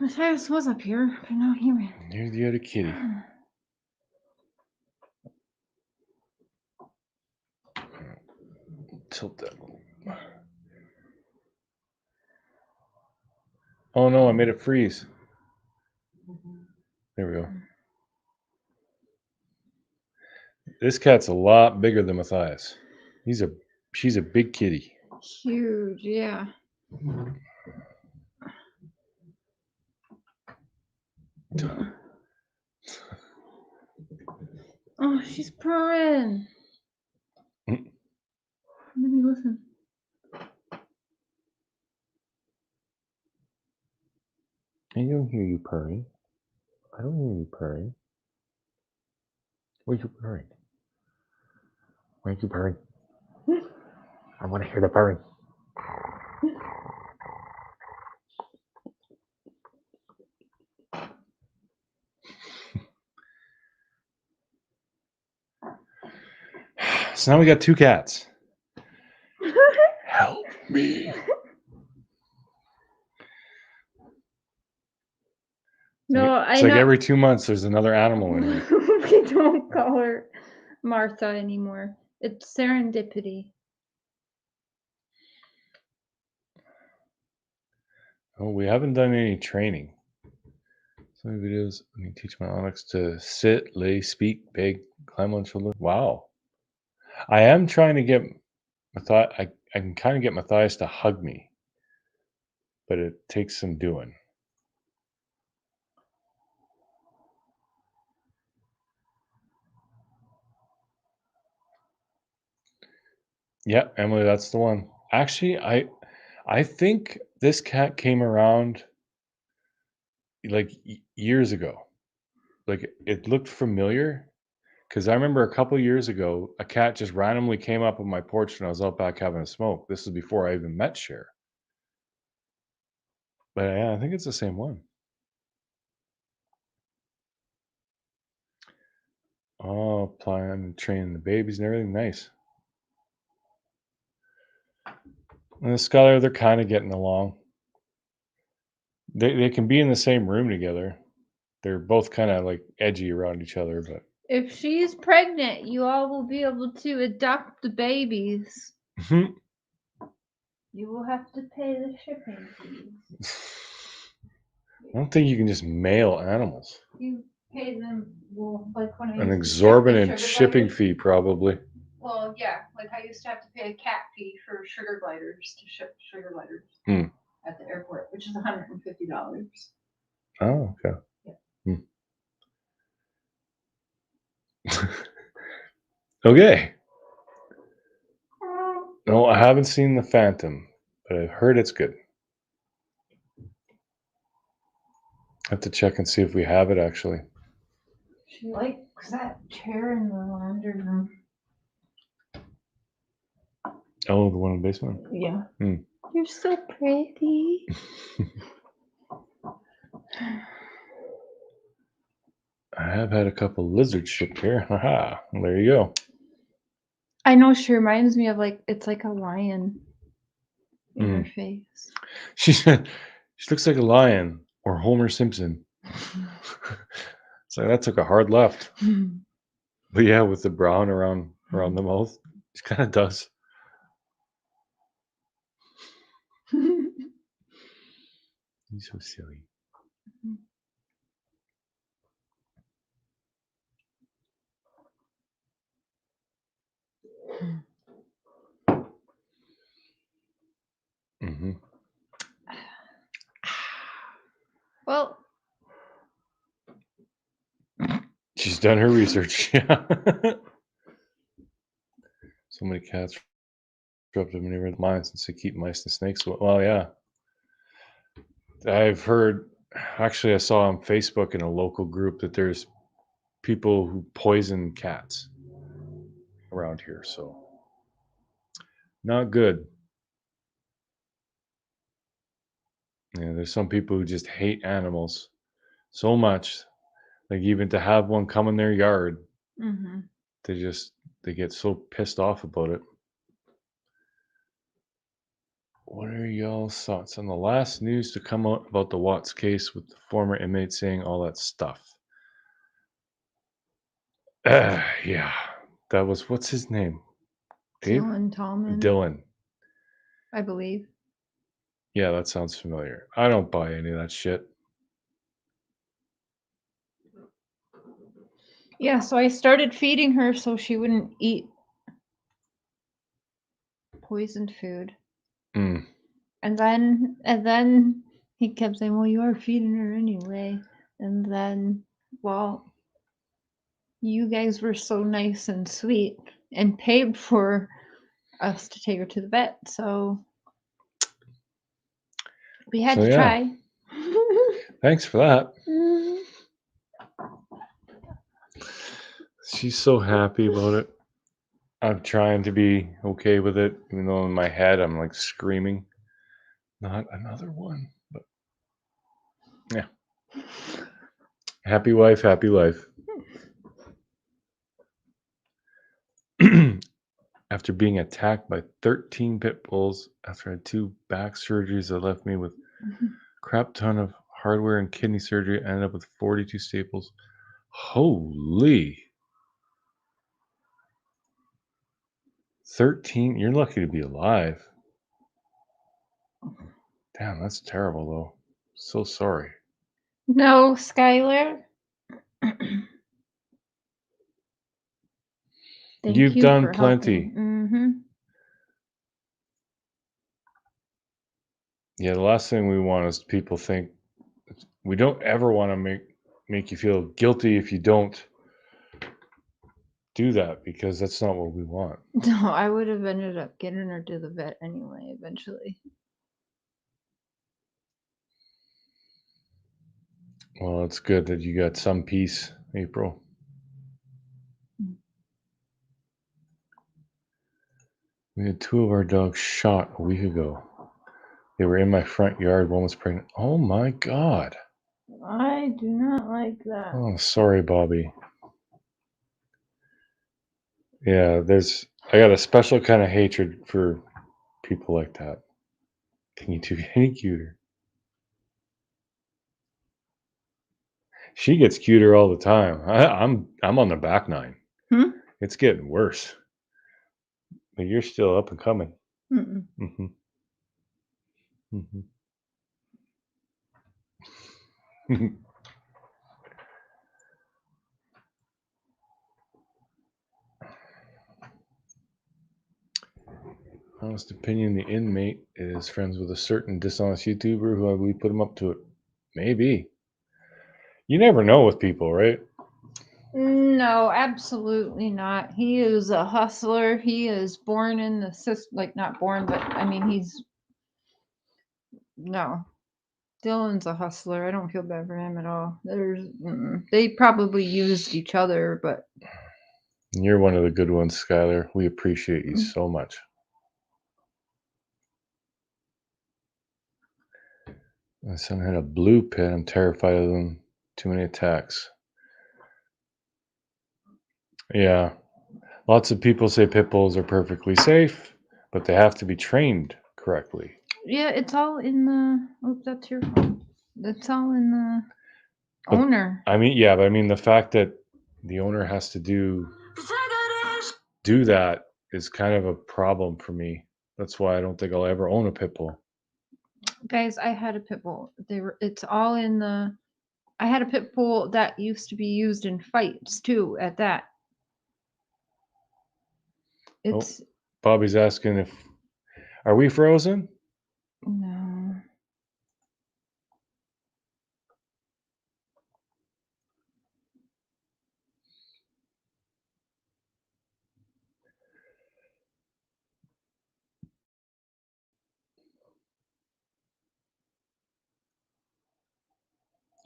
Matthias was up here, but now he ran. here's the other kitty. Tilt that. Oh no, I made it freeze. There we go. This cat's a lot bigger than Matthias. She's a big kitty. Huge, yeah. Oh, she's purring. Let me listen. I don't hear you purring. I don't hear you purring. Why are you purring? Why are you purring? I want to hear the purring. So now we got 2 cats. Help me. No, It's I like know. every 2 months there's another animal in here. We don't call her Martha anymore. It's Serendipity. Oh, we haven't done any training. So many videos. Let me teach my Onyx to sit, lay, speak, beg, climb on shoulder. Wow. I am trying to get Matthias. I can kind of get Matthias to hug me, but it takes some doing. Yeah, Emily, that's the one. Actually, I think this cat came around like years ago. like it looked familiar because I remember a couple years ago, a cat just randomly came up on my porch when I was out back having a smoke. This is before I even met Cher. But yeah, I think it's the same one. Oh, plan and training the babies and everything. Nice. And the Skylar, they're kind of getting along. They can be in the same room together. They're both kind of like edgy around each other, but If she's pregnant, you all will be able to adopt the babies. You will have to pay the shipping fees. I don't think you can just mail animals. You pay them, well, like when I An used to ship the exorbitant sugar shipping gliders. fee, probably. Well, yeah, like I used to have to pay a cat fee for sugar gliders to ship sugar gliders at the airport, which is $150. Oh, okay. Okay. No, I haven't seen The Phantom, but I've heard it's good. I have to check and see if we have it actually. She likes that chair in the laundry room. Oh, the one in the basement? Yeah. Hmm. You're so pretty. I have had a couple lizards shipped here. Haha. Well, there you go. I know she reminds me of it's like a lion in her face. She said she looks like a lion or Homer Simpson. So that took a hard left. But yeah, with the brown around the mouth, it kind of does. He's so silly. Mm-hmm. Well, She's done her research. Yeah. So many cats dropped them near the mine since they keep mice and snakes. Well, yeah. I've heard, actually, I saw on Facebook in a local group that there's people who poison cats around here. So, not good. Yeah, there's some people who just hate animals so much. Like, even to have one come in their yard, they get so pissed off about it. What are y'all's thoughts on the last news to come out about the Watts case with the former inmate saying all that stuff? Yeah, that was, what's his name? Dave? Dylan Tallman, Dylan. I believe. Yeah, that sounds familiar. I don't buy any of that shit. Yeah, so I started feeding her so she wouldn't eat poisoned food. Mm. And then he kept saying, well, you are feeding her anyway. And then, well, you guys were so nice and sweet and paid for us to take her to the vet, so we had to try. Thanks for that. She's so happy about it. I'm trying to be okay with it, even though in my head I'm like screaming, not another one. But yeah. Happy wife, happy life. After being attacked by 13 pit bulls, after I had 2 back surgeries that left me with a crap ton of hardware and kidney surgery, I ended up with 42 staples. Holy. 13? You're lucky to be alive. Damn, that's terrible, though. So sorry. No, Skylar. You've done plenty. Yeah, the last thing we want is people think, we don't ever want to make you feel guilty if you don't do that, because that's not what we want. No, I would have ended up getting her to the vet anyway, eventually. Well, it's good that you got some peace, April. We had 2 of our dogs shot a week ago. They were in my front yard. One was pregnant. Oh my God. I do not like that. Oh, sorry, Bobby. Yeah, I got a special kind of hatred for people like that. Can you do any cuter? She gets cuter all the time. I'm on the back nine. Hmm? It's getting worse. But you're still up and coming. Mm-mm. Mm-hmm. Mm-hmm. Honest opinion, the inmate is friends with a certain dishonest YouTuber who I believe put him up to it. Maybe. You never know with people, right? No, absolutely not. He is a hustler. He is born in the system, like not born, but I mean, no. Dylan's a hustler. I don't feel bad for him at all. They probably used each other, but You're one of the good ones, Skylar. We appreciate you so much. My son had a blue pit. I'm terrified of them. Too many attacks. Yeah. Lots of people say pit bulls are perfectly safe, but they have to be trained correctly. yeah, it's all in the. Oh, that's your phone. It's all in the But- owner. I mean, yeah, but I mean the fact that the owner has to do that is kind of a problem for me. That's why I don't think I'll ever own a pit bull. Guys, I had a pit bull. It's all in the. I had a pit bull that used to be used in fights too. At that. It's Bobby's asking if are we frozen? no.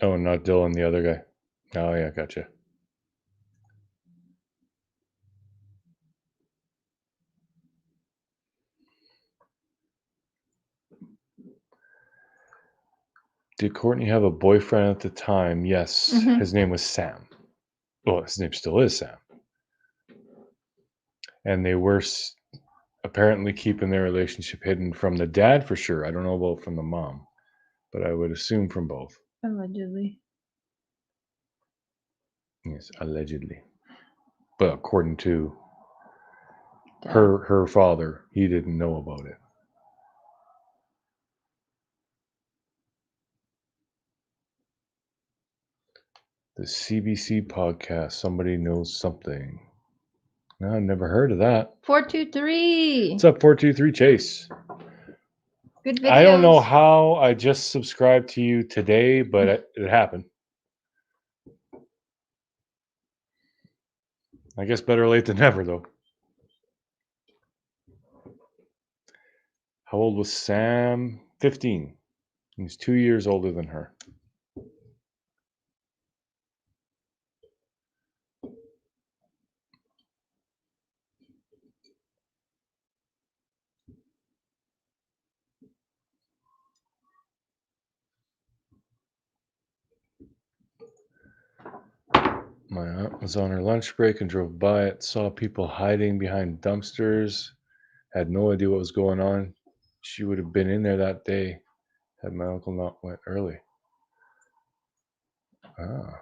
Oh, not Dylan, the other guy. Oh, yeah, gotcha. Did Courtney have a boyfriend at the time? Yes. Mhm. His name was Sam. Well, his name still is Sam. And they were apparently keeping their relationship hidden from the dad for sure. I don't know about from the mom, but I would assume from both. Allegedly. Yes, allegedly. But according to Dad. her father, he didn't know about it. The CBC podcast, Somebody Knows Something. No, I've never heard of that. 423. What's up, 423 Chase? Good videos. I don't know how I just subscribed to you today, but it happened. I guess better late than never, though. How old was Sam? 15. He's 2 years older than her. My aunt was on her lunch break and drove by it, saw people hiding behind dumpsters, had no idea what was going on. She would have been in there that day had my uncle not went early. Ah.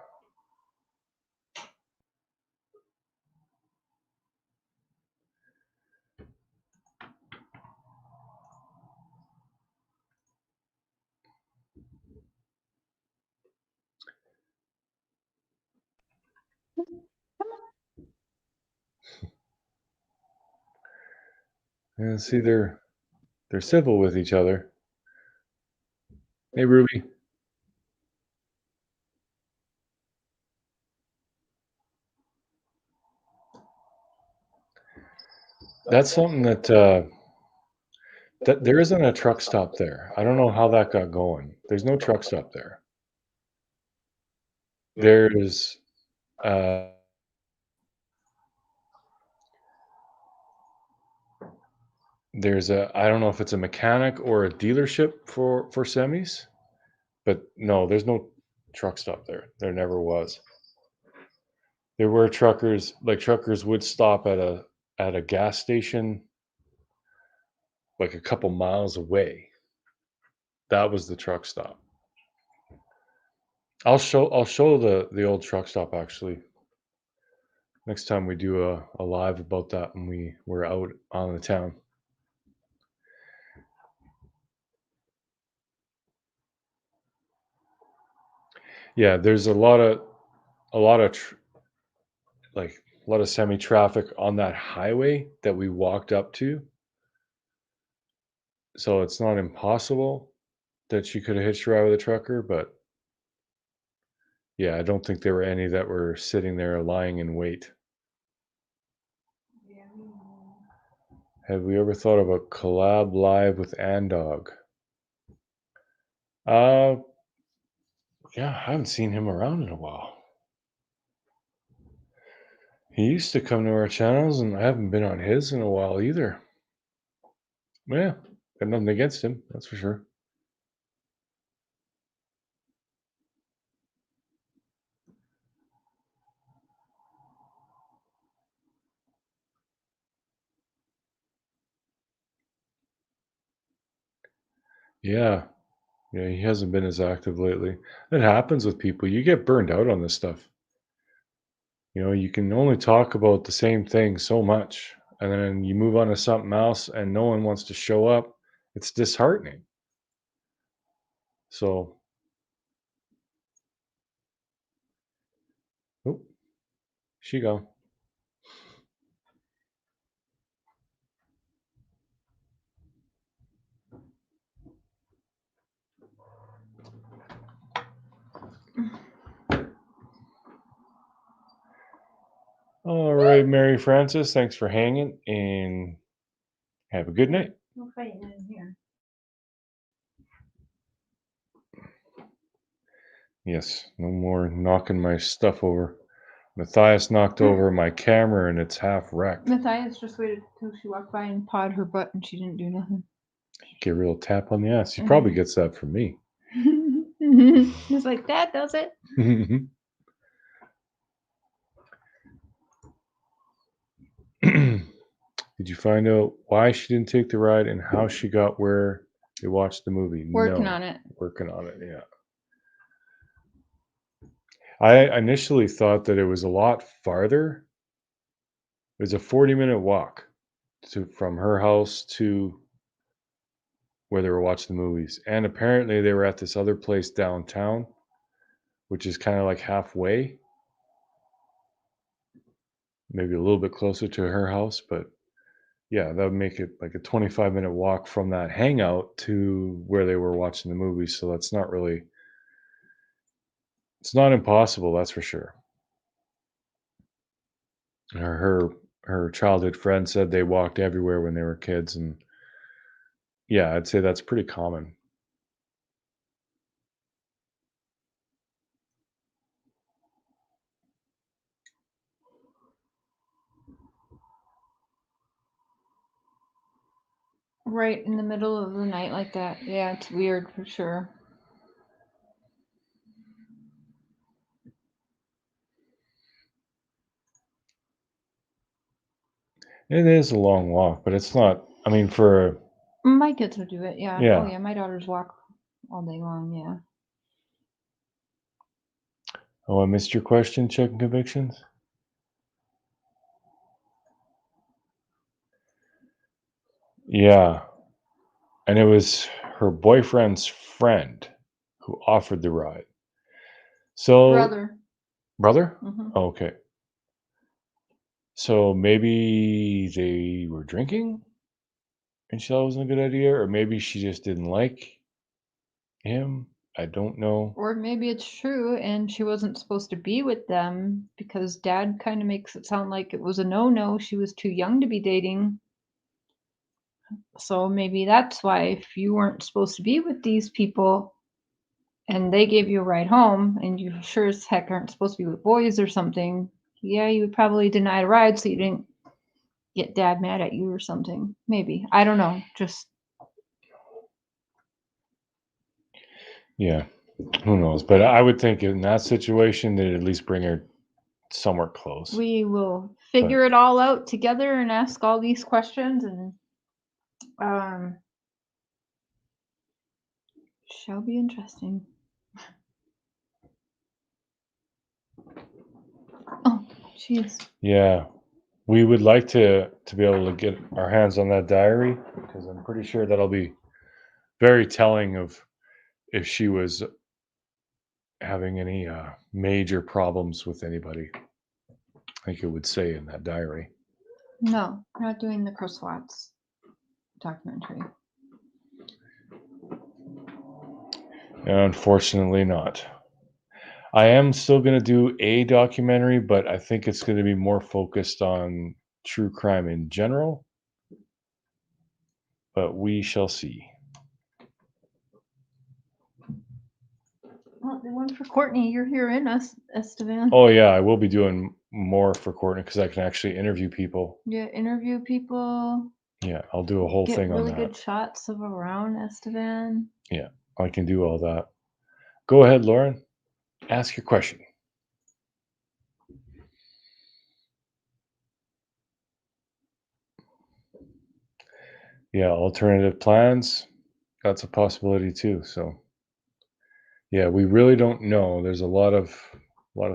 Yeah, see, they're civil with each other. Hey, Ruby. That's something that there isn't a truck stop there. I don't know how that got going. There's no truck stop there. there's uh, I don't know if it's a mechanic or a dealership for semis, but no, there's no truck stop there. There never was. There were truckers, like truckers would stop at a gas station like a couple miles away. That was the truck stop. I'll show the old truck stop actually next time we do a live about that when we're out on the town. Yeah, there's a lot of like a lot of semi traffic on that highway that we walked up to. So it's not impossible that she could have hitched a ride with a trucker, but yeah, I don't think there were any that were sitting there lying in wait. Have we ever thought of a collab live with Andog? Uh, yeah, I haven't seen him around in a while. He used to come to our channels, and I haven't been on his in a while either. Yeah, got nothing against him, that's for sure. Yeah, yeah, he hasn't been as active lately. It happens with people. You get burned out on this stuff. You know, you can only talk about the same thing so much, and then you move on to something else, and no one wants to show up. It's disheartening. So, oh, she gone. All right, Mary Frances, thanks for hanging, and have a good night. No fighting in here. Yes, no more knocking my stuff over. Matthias knocked over my camera, and it's half wrecked. Matthias just waited till she walked by and pawed her butt, and she didn't do nothing. Get a real tap on the ass. He probably gets that from me. He's like, Dad does it. Did you find out why she didn't take the ride and how she got where they watched the movie? Working No. on it. Working on it, yeah. I initially thought that it was a lot farther. It was a 40-minute walk from her house to where they were watching the movies. And apparently they were at this other place downtown, which is kind of like halfway. Maybe a little bit closer to her house, but yeah, that would make it like a 25-minute walk from that hangout to where they were watching the movie. So that's not really, it's not impossible, that's for sure. Her childhood friend said they walked everywhere when they were kids, and yeah, I'd say that's pretty common. Right in the middle of the night like that. Yeah, it's weird for sure. It is a long walk, but it's not, I mean, for, My kids would do it, yeah. Yeah. Oh yeah, my daughters walk all day long, yeah. oh, I missed your question, checking convictions? Yeah. And it was her boyfriend's friend who offered the ride. So, Brother. brother? Mhm. Oh, okay. So maybe they were drinking and she thought it wasn't a good idea, or maybe she just didn't like him. I don't know. Or maybe it's true and she wasn't supposed to be with them because Dad kind of makes it sound like it was a no-no. She was too young to be dating. So maybe that's why if you weren't supposed to be with these people and they gave you a ride home, and you sure as heck aren't supposed to be with boys or something, yeah, you would probably deny a ride so you didn't get dad mad at you or something. Maybe. I don't know. Just Yeah, who knows? But I would think in that situation, they'd at least bring her somewhere close. we will figure it all out together and ask all these questions, and shall be interesting. Oh, jeez. Yeah, we would like to be able to get our hands on that diary, because I'm pretty sure that'll be very telling of if she was having any major problems with anybody. I think it would say in that diary. No, we're not doing the Chris Watts documentary. Unfortunately not. I am still going to do a documentary, but I think it's going to be more focused on true crime in general. But we shall see. Well, the one for Courtney, you're here in Estevan. Oh yeah, I will be doing more for Courtney because I can actually interview people. Yeah, interview people. Yeah, I'll do a whole Get thing really on good that. shots of around Estevan. Yeah, I can do all that. Go ahead, Lauren. Ask your question. Yeah, alternative plans. That's a possibility too. So, yeah, we really don't know. There's a lot of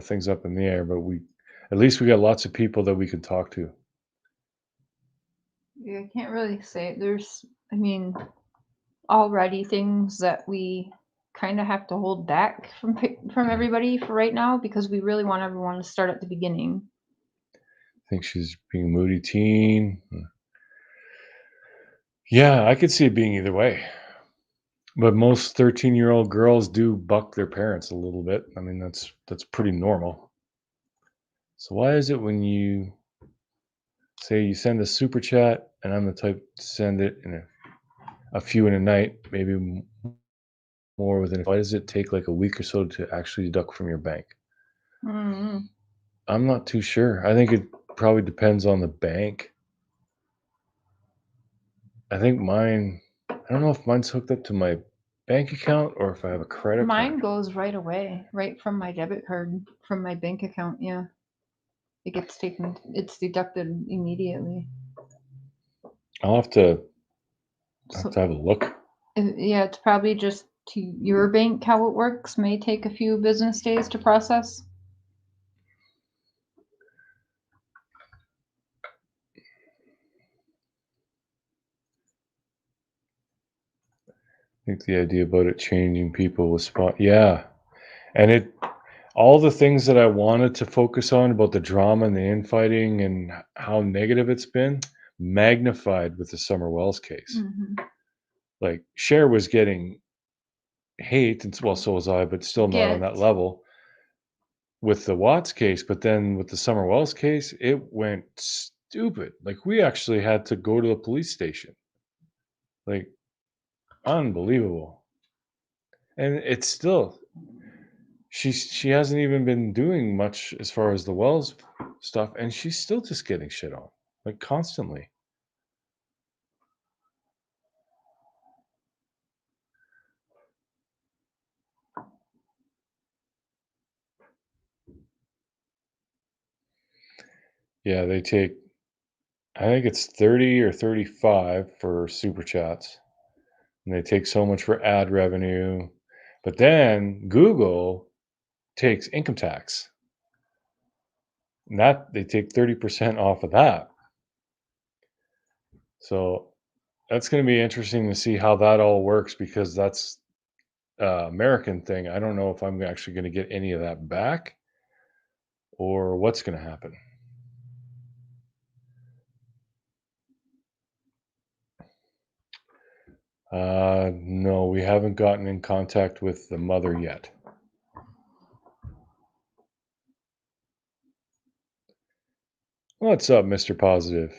things up in the air, but at least we got lots of people that we can talk to. Yeah, I can't really say. There's, I mean, already things that we kind of have to hold back from everybody for right now because we really want everyone to start at the beginning. I think she's being a moody teen. Yeah, I could see it being either way. But most 13-year-old girls do buck their parents a little bit. I mean, that's pretty normal. So why is it when you say you send a super chat and I'm the type to send it in a few in a night, maybe more within, why does it take like a week or so to actually deduct from your bank? Mm-hmm. I'm not too sure. I think it probably depends on the bank. I think mine, I don't know if mine's hooked up to my bank account or if I have a credit Mine card. goes right away, right from my debit card, from my bank account. Yeah, it gets taken. It's deducted immediately. I'll have to So have a look. yeah, it's probably just to your bank how it works. May take a few business days to process. I think the idea about it changing people was spot. Yeah. And all the things that I wanted to focus on about the drama and the infighting and how negative it's been magnified with the Summer Wells case. Mm-hmm. Like Cher was getting hate, and well, so was I, but still not on that level with the Watts case. But then with the Summer Wells case, it went stupid. Like we actually had to go to the police station. Like unbelievable. And it's still, she hasn't even been doing much as far as the Wells stuff, and she's still just getting shit on, like constantly. Yeah, they take, I think it's 30 or 35 for super chats, and they take so much for ad revenue. But then Google takes income tax, and that they take 30% off of that. So that's going to be interesting to see how that all works, because that's American thing. I don't know if I'm actually going to get any of that back or what's going to happen. No, we haven't gotten in contact with the mother yet. What's up, Mr. Positive?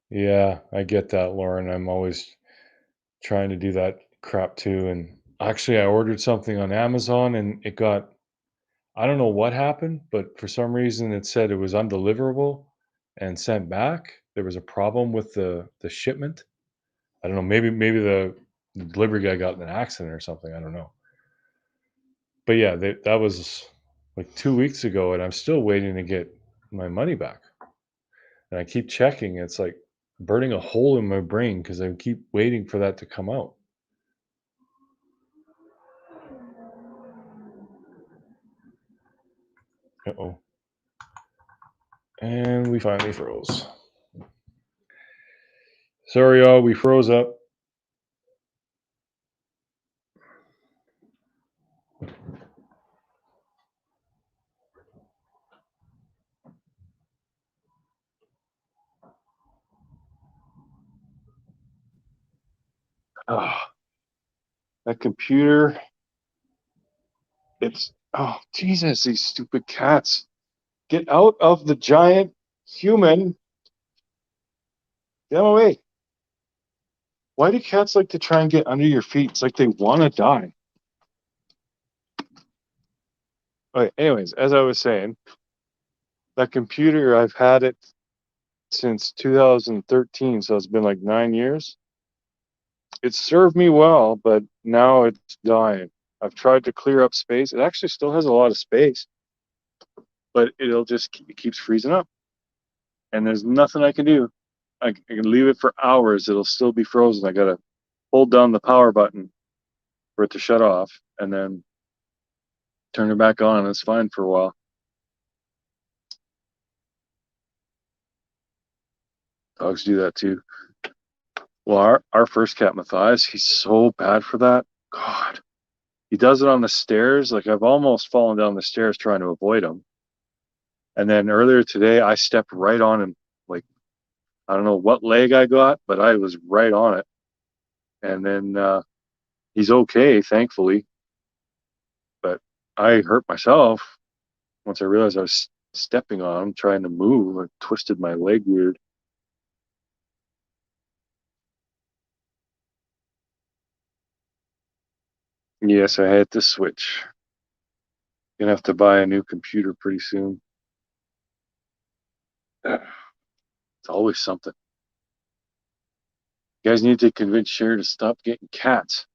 Yeah, I get that, Lauren. I'm always trying to do that crap too. And actually, I ordered something on Amazon and it got, I don't know what happened, but for some reason it said it was undeliverable and sent back. There was a problem with the shipment. I don't know, maybe the delivery guy got in an accident or something. I don't know. But yeah, that was like 2 weeks ago, and I'm still waiting to get my money back. And I keep checking. It's like burning a hole in my brain because I keep waiting for that to come out. Uh-oh. And we finally froze. Sorry, y'all, we froze up. Oh, that computer. It's, oh, Jesus, these stupid cats. Get out of the giant human. Get away. Why do cats like to try and get under your feet? It's like they want to die. Okay, anyways, as I was saying, that computer, I've had it since 2013, so it's been like 9 years. It's served me well, but now it's dying. I've tried to clear up space. It actually still has a lot of space, but it keeps freezing up. And there's nothing I can do. I can leave it for hours. It'll still be frozen. I got to hold down the power button for it to shut off and then turn it back on. And it's fine for a while. Dogs do that too. Well, our first cat, Matthias, he's so bad for that. God, he does it on the stairs. Like I've almost fallen down the stairs trying to avoid him. And then earlier today, I stepped right on him. Like, I don't know what leg I got, but I was right on it. And then he's okay, thankfully. But I hurt myself once I realized I was stepping on him, trying to move. I twisted my leg weird. Yes, I had to switch. Gonna have to buy a new computer pretty soon. It's always something. You guys need to convince Cher to stop getting cats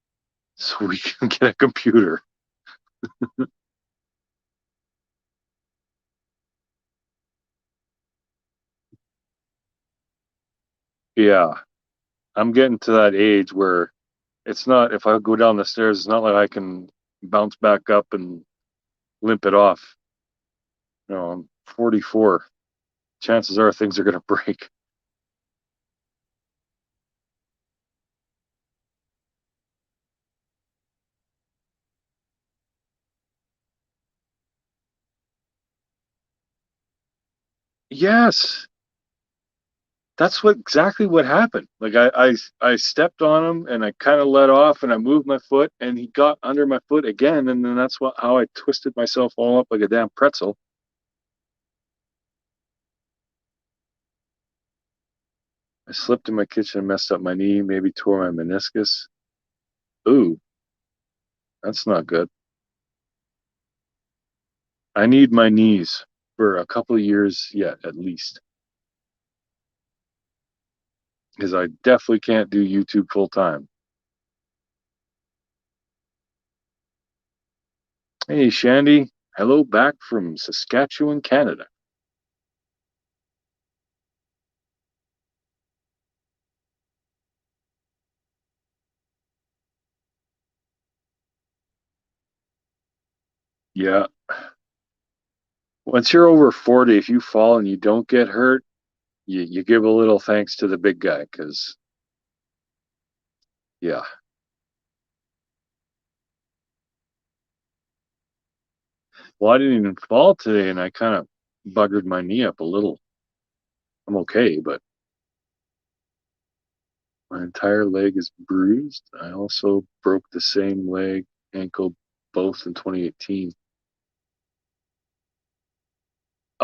so we can get a computer. Yeah, I'm getting to that age where it's not, if I go down the stairs, it's not like I can bounce back up and limp it off. No, I'm 44. Chances are things are going to break. Yes, that's exactly what happened. Like I stepped on him and I kind of let off and I moved my foot and he got under my foot again, and then that's how I twisted myself all up like a damn pretzel. I slipped in my kitchen and messed up my knee, maybe tore my meniscus. Ooh, that's not good. I need my knees for a couple of years yet, at least. Because I definitely can't do YouTube full time. Hey, Shandy. Hello back from Saskatchewan, Canada. Yeah. Once you're over 40, if you fall and you don't get hurt, you give a little thanks to the big guy, because, yeah. Well, I didn't even fall today, and I kind of buggered my knee up a little. I'm okay, but my entire leg is bruised. I also broke the same leg, ankle, both in 2018.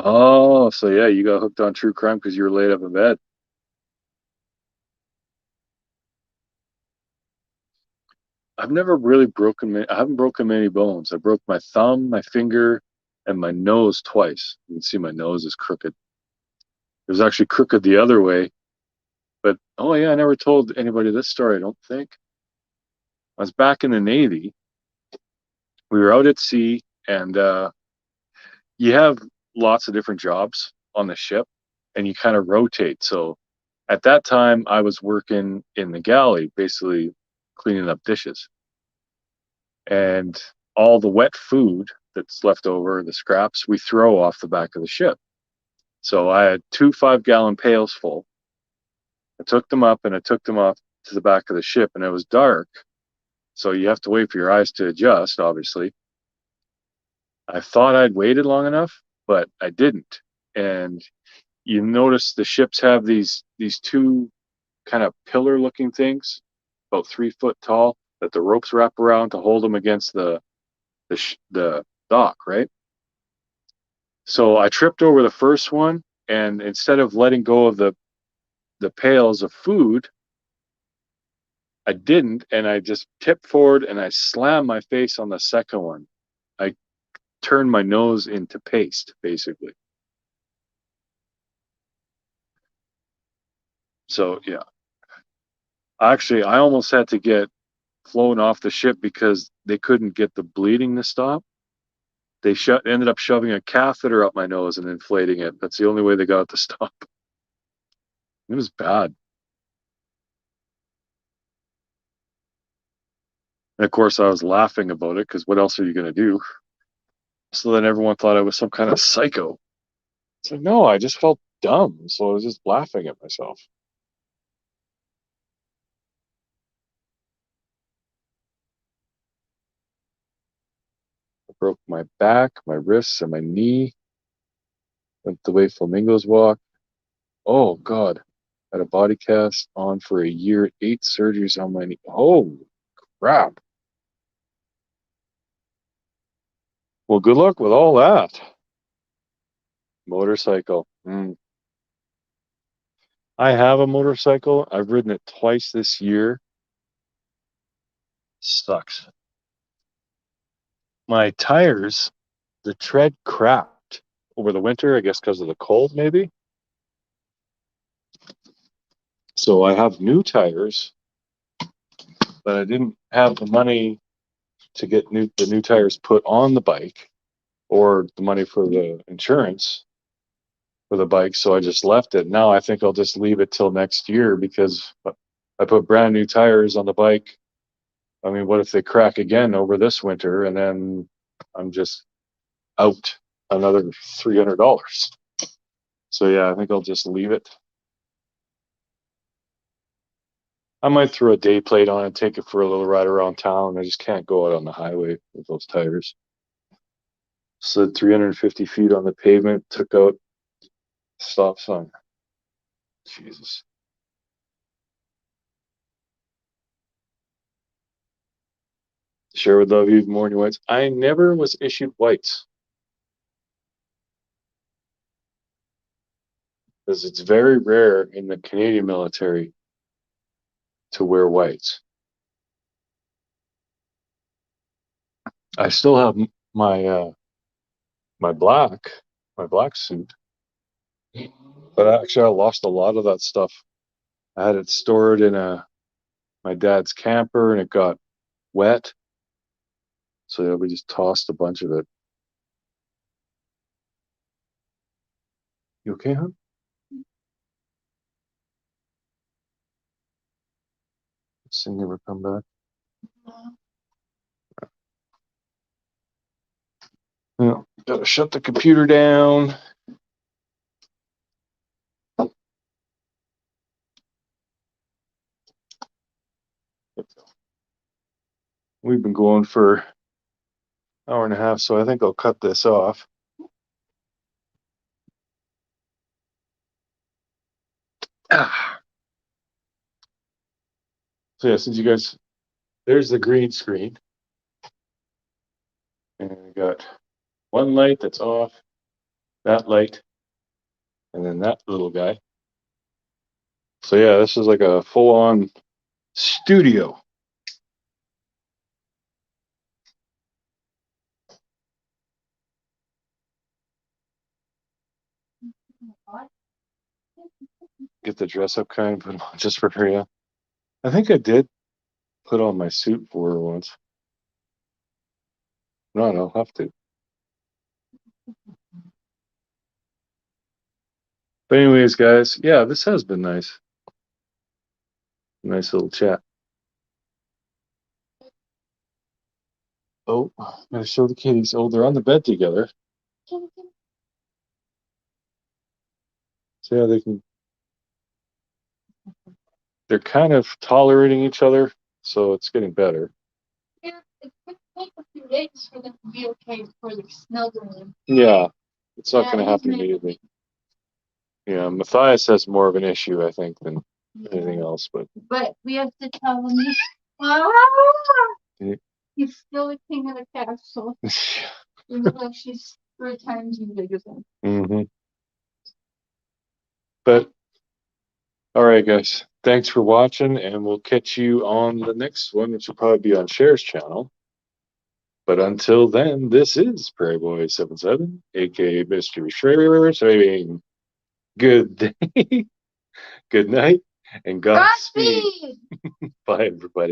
Oh, so yeah, you got hooked on true crime because you were laid up in bed. I've never really I haven't broken many bones. I broke my thumb, my finger, and my nose twice. You can see my nose is crooked. It was actually crooked the other way. But, oh yeah, I never told anybody this story, I don't think. I was back in the Navy. We were out at sea, and you have lots of different jobs on the ship, and you kind of rotate. So at that time, I was working in the galley, basically cleaning up dishes. And all the wet food that's left over, the scraps, we throw off the back of the ship. So I had 2 5-gallon pails full. I took them up and I took them off to the back of the ship, and it was dark. So you have to wait for your eyes to adjust, obviously. I thought I'd waited long enough, but I didn't. And you notice the ships have these 2 kind of pillar looking things, about 3 foot tall, that the ropes wrap around to hold them against the dock, right? So I tripped over the first one, and instead of letting go of the pails of food, I didn't, and I just tipped forward and I slammed my face on the second one. I turned my nose into paste, basically. So yeah, actually, I almost had to get flown off the ship because they couldn't get the bleeding to stop. They ended up shoving a catheter up my nose and inflating it. That's the only way they got it to stop. It was bad. And of course, I was laughing about it because what else are you going to do? So then everyone thought I was some kind of psycho. It's like, no, I just felt dumb. So I was just laughing at myself. I broke my back, my wrists, and my knee. Went the way flamingos walk. Oh, God. Had a body cast on for a year, 8 surgeries on my knee. Oh, crap. Well, good luck with all that. Motorcycle. I have a motorcycle. I've ridden it twice this year. Sucks. My tires, the tread cracked over the winter, I guess because of the cold, maybe. So I have new tires, but I didn't have the money to get the new tires put on the bike, or the money for the insurance for the bike, so I just left it. Now I think I'll just leave it till next year because I put brand new tires on the bike. I mean, what if they crack again over this winter, and then I'm just out another $300? So yeah, I think I'll just leave it. I might throw a day plate on and take it for a little ride around town. I just can't go out on the highway with those tires. Slid 350 feet on the pavement, took out stop sign. Jesus. Sure would love you more in your whites. I never was issued whites. Because it's very rare in the Canadian military to wear whites. I still have my my black suit, but actually I lost a lot of that stuff. I had it stored in my dad's camper, and it got wet, so yeah, we just tossed a bunch of it. You okay, hon? This thing never come back. Yeah, gotta shut the computer down. We've been going for an hour and a half, so I think I'll cut this off. So yeah, since you guys, there's the green screen. And we got one light that's off, that light, and then that little guy. So yeah, this is like a full-on studio. Get the dress up kind, put 'em on just for her. Yeah, I think I did put on my suit for her once. No, I'll have to. But anyways, guys, yeah, this has been nice. Nice little chat. Oh, I'm gonna show the kitties. Oh, they're on the bed together. So yeah, they're kind of tolerating each other, so it's getting better. Yeah, it could take a few days for them to be okay before they're snuggling. Yeah, it's not Yeah, gonna he's happen making- immediately. Yeah, Matthias has more of an issue, I think, than anything else, but But we have to tell him Yeah. he's still the king of the castle. You look like she's 3 times as big as him. hmm But all right, guys, thanks for watching, and we'll catch you on the next one, which will probably be on Cher's channel. But until then, this is Prairie Boy 77, aka Mr. Cher, saying good day, good night, and Godspeed. Godspeed! Bye, everybody.